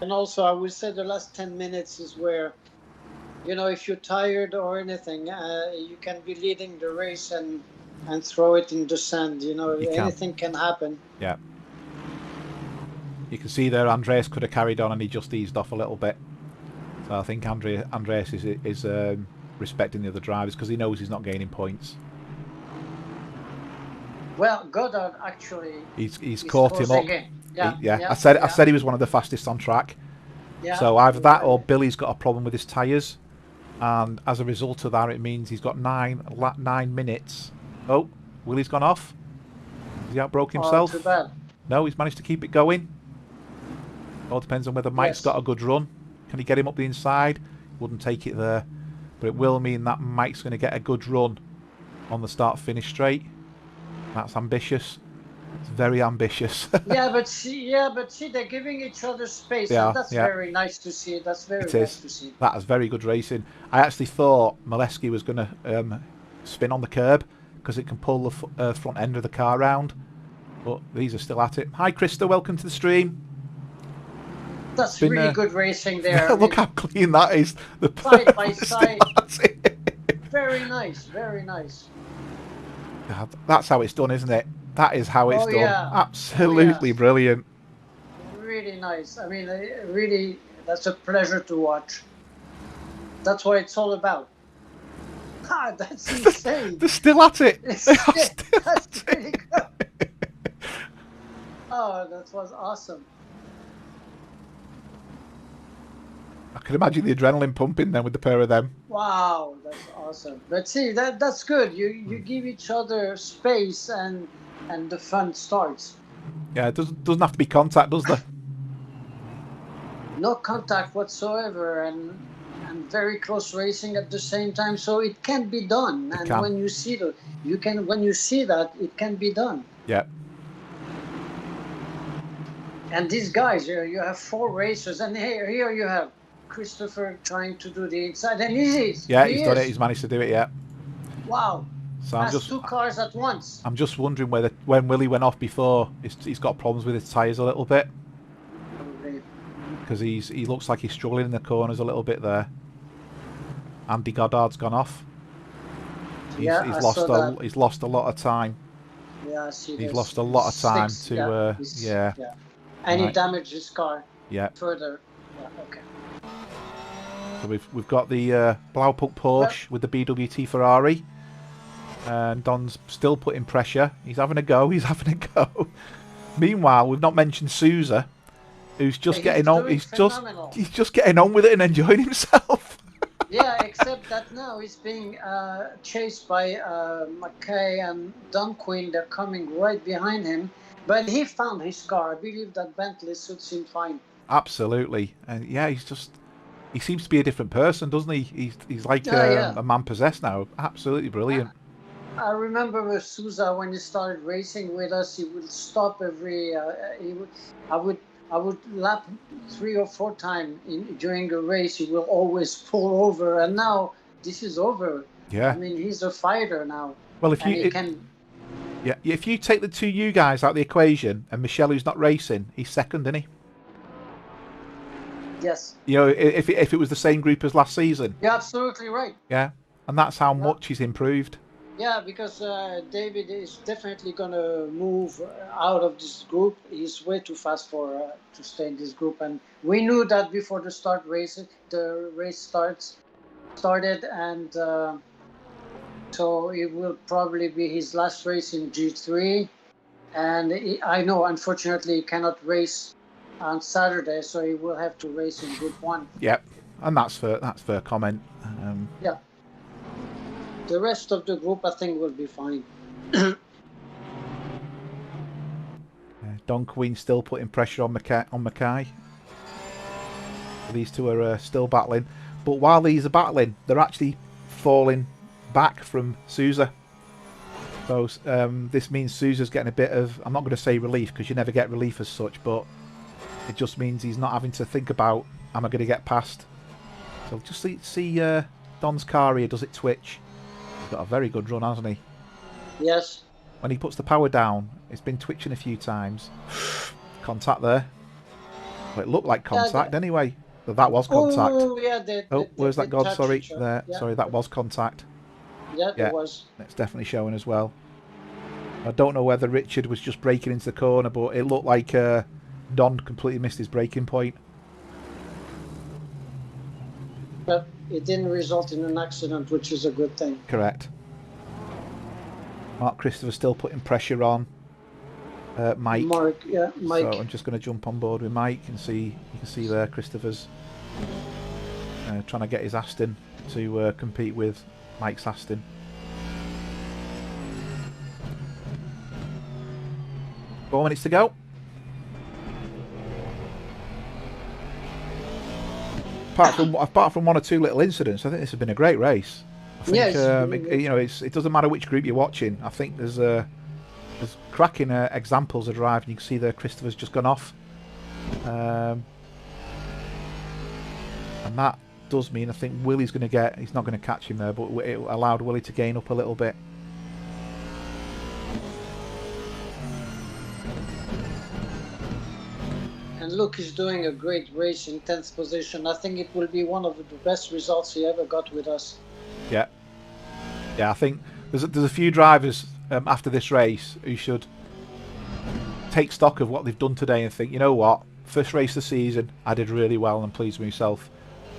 And also, I would say the last 10 minutes is where, you know, if you're tired or anything, you can be leading the race and throw it in the sand. You know, anything can happen. Yeah. You can see there Andreas could have carried on and he just eased off a little bit. So I think Andreas is respecting the other drivers because he knows he's not gaining points. Well, Goddard actually... He's caught him up. Yeah. I said he was one of the fastest on track. Yeah. So either that or Billy's got a problem with his tyres. And as a result of that, it means he's got 9 minutes. Oh, Willie's gone off. Has he outbroke himself? Too bad. No, he's managed to keep it going. All depends on whether Mike's got a good run. Can he get him up the inside? Wouldn't take it there. But it will mean that Mike's going to get a good run on the start-finish straight. That's ambitious. It's very ambitious. but see, they're giving each other space, and that's very nice to see. That's very nice to see. That is very good racing. I actually thought Milewski was going to spin on the curb because it can pull the front end of the car round. But these are still at it. Hi, Krista. Welcome to the stream. That's really good racing there. Look how clean that is. The side by side. Very nice. Very nice. That's how it's done, isn't it? That is how it's done. Absolutely brilliant. Really nice. I mean, really, that's a pleasure to watch. That's what it's all about. That's insane. They're still at it. That's pretty good. Oh, that was awesome. I can imagine the adrenaline pumping then with the pair of them. Wow, that's awesome. But see, that's good. You give each other space and the fun starts. Yeah, it doesn't have to be contact, does there? No contact whatsoever, and and very close racing at the same time. So it can be done. And can. when you see when you see that, it can be done. Yeah. And these guys, you have 4 racers, and here you have Christopher trying to do the inside, and he's done it. He's managed to do it. Yeah. Wow. So Has 2 cars at once. I'm just wondering whether when Willie went off before, he's got problems with his tyres a little bit. Probably. Because he looks like he's struggling in the corners a little bit there. Andy Goddard's gone off. He's lost a lot of time. Yeah, I see. He's lost a lot of time to And he damaged his car. Yeah. Further. Yeah. Okay. So we've got the Blaupunkt Porsche with the BWT Ferrari. And Don's still putting pressure. He's having a go. He's having a go. Meanwhile, we've not mentioned Sousa, who's just getting on. He's just getting on with it and enjoying himself. Yeah, except that now he's being chased by McKay and Don Quinn. They're coming right behind him. But he found his car. I believe that Bentley suits him fine. Absolutely. And yeah, he seems to be a different person, doesn't he? He's like a man possessed now. Absolutely brilliant. I remember with Sousa when he started racing with us, he would stop every. I would lap 3 or 4 times during a race. He will always pull over, and now this is over. Yeah. I mean, he's a fighter now. Well, if you take the 2 you guys out of the equation, and Michel, who's not racing, he's second, isn't he? Yes. You know, if it was the same group as last season. You're absolutely right. Yeah, and that's how much he's improved. Yeah, because David is definitely going to move out of this group. He's way too fast to stay in this group, and we knew that before the race started, and so it will probably be his last race in G3. And I know, unfortunately, he cannot race on Saturday, so he will have to race in Group 1. Yep, and that's fair comment. Yeah. The rest of the group, I think, will be fine. Don Queen still putting pressure on Mackay. These two are still battling. But while these are battling, they're actually falling back from Sousa. So this means Sousa's getting a bit of, I'm not going to say relief, because you never get relief as such, but it just means he's not having to think about, am I going to get past? So just see Don's car here, does it twitch? He's got a very good run, hasn't he? Yes. When he puts the power down, it's been twitching a few times. Contact there. Well, it looked like contact anyway. But that was contact. Oh, yeah. Where's that God? Sorry, there. Yeah. Sorry, that was contact. Yeah, it was. It's definitely showing as well. I don't know whether Richard was just braking into the corner, but it looked like Don completely missed his braking point. But it didn't result in an accident, which is a good thing. Correct. Mark Christopher still putting pressure on Mike. Mike. So I'm just going to jump on board with Mike and see. You can see there Christopher's trying to get his Aston to compete with Mike's Aston. Four minutes to go. Apart from 1 or 2 little incidents, I think this has been a great race. I think it doesn't matter which group you're watching. I think there's cracking examples that arrived, and you can see there Christopher's just gone off, and that does mean I think Willie's going to get. He's not going to catch him there, but it allowed Willie to gain up a little bit. And Luke is doing a great race in 10th position. I think it will be one of the best results he ever got with us. Yeah, I think there's a few drivers after this race who should take stock of what they've done today and think, you know what, first race of the season, I did really well and I'm pleased with myself.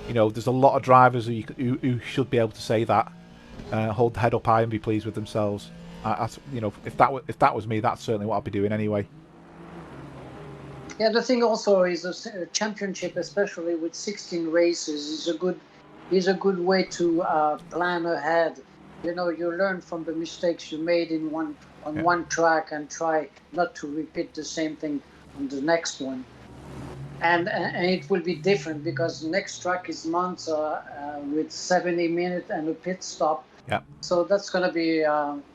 You know, there's a lot of drivers who should be able to say that, hold the head up high and be pleased with themselves. You know, if that was me, that's certainly what I'd be doing anyway. Yeah, the thing also is a championship, especially with 16 races, is a good way to plan ahead. You know, you learn from the mistakes you made in one track and try not to repeat the same thing on the next one. And it will be different because the next track is Monza with 70 minutes and a pit stop. Yeah. So that's going to be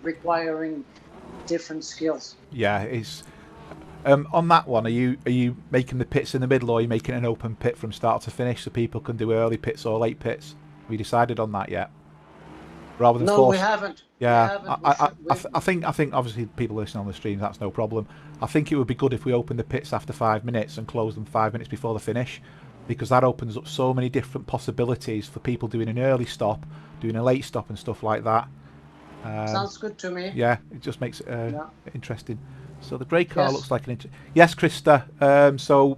requiring different skills. Yeah, it's on that one. Are you making the pits in the middle, or are you making an open pit from start to finish so people can do early pits or late pits? Have we decided on that yet? Rather than No, we haven't. Yeah, We haven't. I think obviously people listening on the stream, that's no problem. I think it would be good if we open the pits after 5 minutes and close them 5 minutes before the finish, because that opens up so many different possibilities for people doing an early stop, doing a late stop and stuff like that. Sounds good to me. Yeah, it just makes it Yeah. interesting. So the grey car Yes. looks like an yes, Krista. So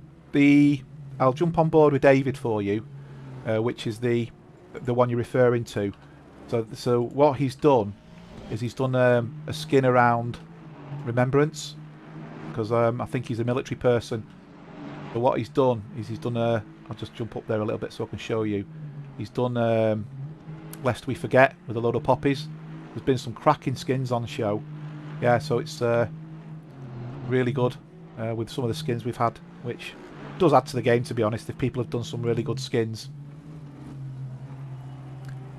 I'll jump on board with David for you, which is the one you're referring to. So what he's done is he's done a skin around Remembrance, because I think he's a military person. So what he's done is he's done I'll just jump up there a little bit so I can show you. He's done Lest We Forget with a load of poppies. There's been some cracking skins on show. Yeah, so it's really good with some of the skins we've had, which does add to the game, to be honest, if people have done some really good skins.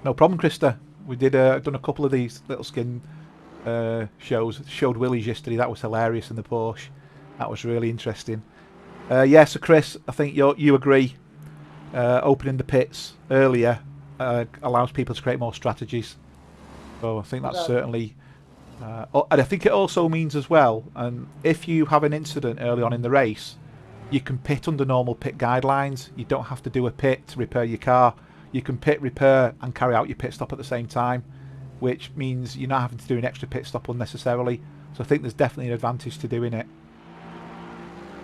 No problem, Krista. We did done a couple of these little skin shows. Showed Willie's yesterday. That was hilarious in the Porsche. That was really interesting. Yeah, so Chris, I think you agree. Opening the pits earlier allows people to create more strategies. So I think that's certainly... and I think it also means as well, if you have an incident early on in the race, you can pit under normal pit guidelines. You don't have to do a pit to repair your car. You can pit, repair and carry out your pit stop at the same time, which means you're not having to do an extra pit stop unnecessarily. So I think there's definitely an advantage to doing it.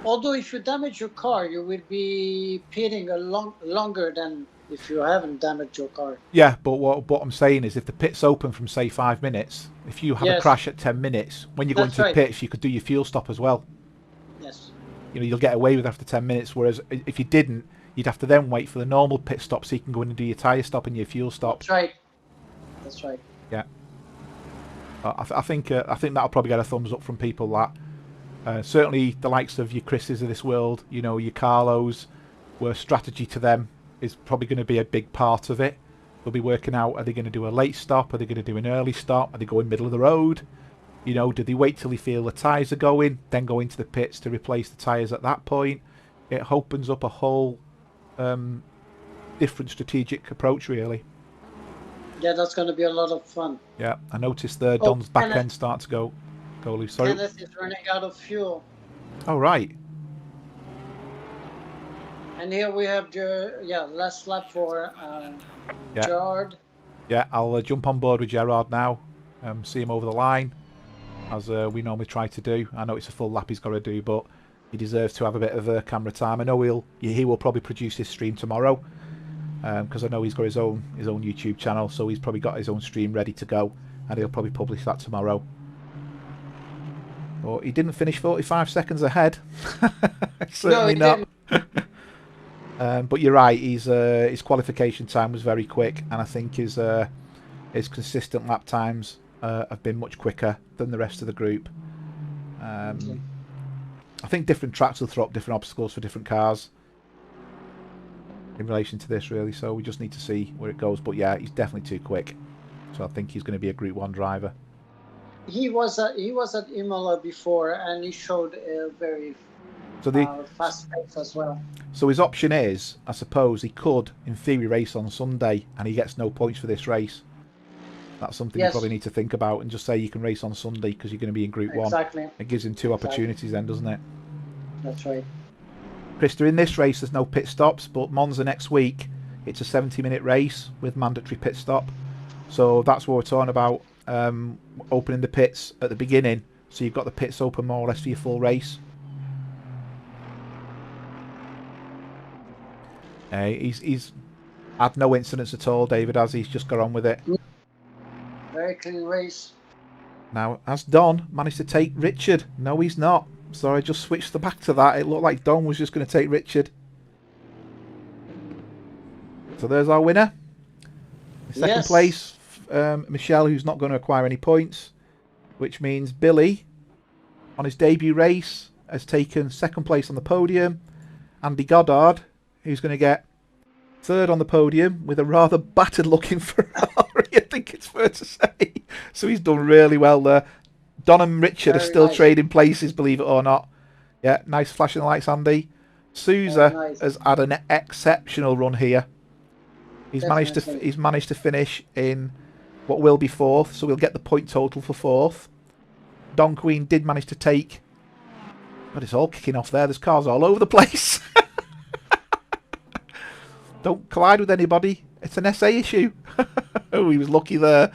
Although if you damage your car, you will be pitting longer than if you haven't damaged your car. Yeah, but what I'm saying is if the pit's open from, say, 5 minutes, if you have a crash at 10 minutes, when you go into the pits, you could do your fuel stop as well. Yes. You know, you'll get away with it after 10 minutes, whereas if you didn't, you'd have to then wait for the normal pit stop so you can go in and do your tyre stop and your fuel stop. That's right. That's right. Yeah. I think that'll probably get a thumbs up from people. That certainly the likes of your Chris's of this world, you know, your Carlos, where strategy to them is probably going to be a big part of it. They'll be working out, are they going to do a late stop? Are they going to do an early stop? Are they going middle of the road? You know, do they wait till they feel the tyres are going, then go into the pits to replace the tyres at that point? It opens up a whole different strategic approach, really. Yeah, that's going to be a lot of fun. Yeah, I noticed Don's back end start to go loose. Sorry. Kenneth is running out of fuel. Oh, right. And here we have last lap for Gerard. Yeah, I'll jump on board with Gerard now. See him over the line, as we normally try to do. I know it's a full lap he's got to do, but he deserves to have a bit of camera time. I know he will probably produce his stream tomorrow, because I know he's got his own YouTube channel, so he's probably got his own stream ready to go, and he'll probably publish that tomorrow. But he didn't finish 45 seconds ahead. Certainly not. But you're right. His qualification time was very quick, and I think his consistent lap times have been much quicker than the rest of the group. I think different tracks will throw up different obstacles for different cars in relation to this, really. So we just need to see where it goes. But yeah, he's definitely too quick. So I think he's going to be a Group 1 driver. He was at Imola before, and he showed a very fast pace as well. So his option is, I suppose, he could, in theory, race on Sunday, and he gets no points for this race. That's something you probably need to think about, and just say you can race on Sunday because you're going to be in Group 1. Exactly. It gives him two opportunities then, doesn't it? That's right. Krista, in this race there's no pit stops, but Monza next week, it's a 70-minute race with mandatory pit stop. So that's what we're talking about, opening the pits at the beginning, so you've got the pits open more or less for your full race. He's had no incidents at all, David, has he? He's just got on with it. Very clean race. Now, has Don managed to take Richard? No, he's not. So I just switched back to that. It looked like Don was just going to take Richard. So there's our winner. Second place, Michelle, who's not going to acquire any points, which means Billy, on his debut race, has taken second place on the podium. Andy Goddard, who's going to get third on the podium with a rather battered looking Ferrari, I think it's fair to say. So he's done really well there. Don and Richard are Very still nice. trading places, believe it or not. Yeah, nice flashing lights, Andy. Souza nice. has had an exceptional run here. He's Definitely. managed to finish in what will be fourth, so we'll get the point total for fourth. Don Queen did manage to take, but it's all kicking off there. There's cars all over the place. Don't collide with anybody. It's an SA issue. Oh, he was lucky there.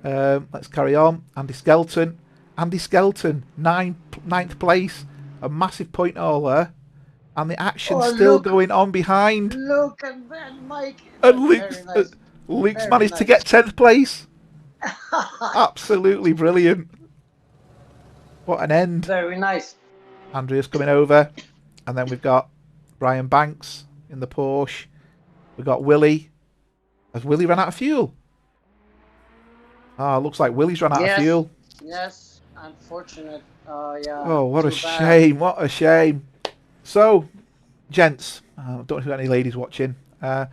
Let's carry on. Andy Skelton, ninth place. A massive point all there. And the action's still going on behind. Look at that, Mike. And Luke's Very managed to nice. get 10th place. Absolutely brilliant. What an end. Very nice. Andreas coming over. And then we've got Brian Banks in the Porsche. We've got Willie. Has Willie run out of fuel? Looks like Willie's run out of fuel. Yes, unfortunate. Yeah. Oh, what a too bad. shame. What a shame. So, gents, I don't know if there's any ladies watching. That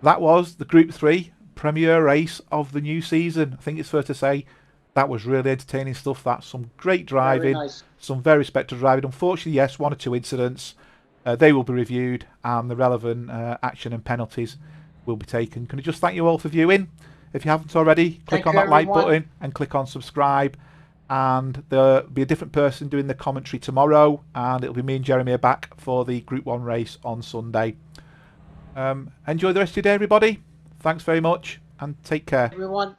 was the Group 3 premier race of the new season. I think it's fair to say that was really entertaining stuff. That's some great driving, nice. some very respectable driving. Unfortunately, yes, 1 or 2 incidents. They will be reviewed and the relevant action and penalties will be taken. Can I just thank you all for viewing? If you haven't already, click on that like button and click on subscribe. And there'll be a different person doing the commentary tomorrow, and it'll be me and Jeremy are back for the Group 1 race on Sunday. Enjoy the rest of your day, everybody. Thanks very much and take care. Everyone.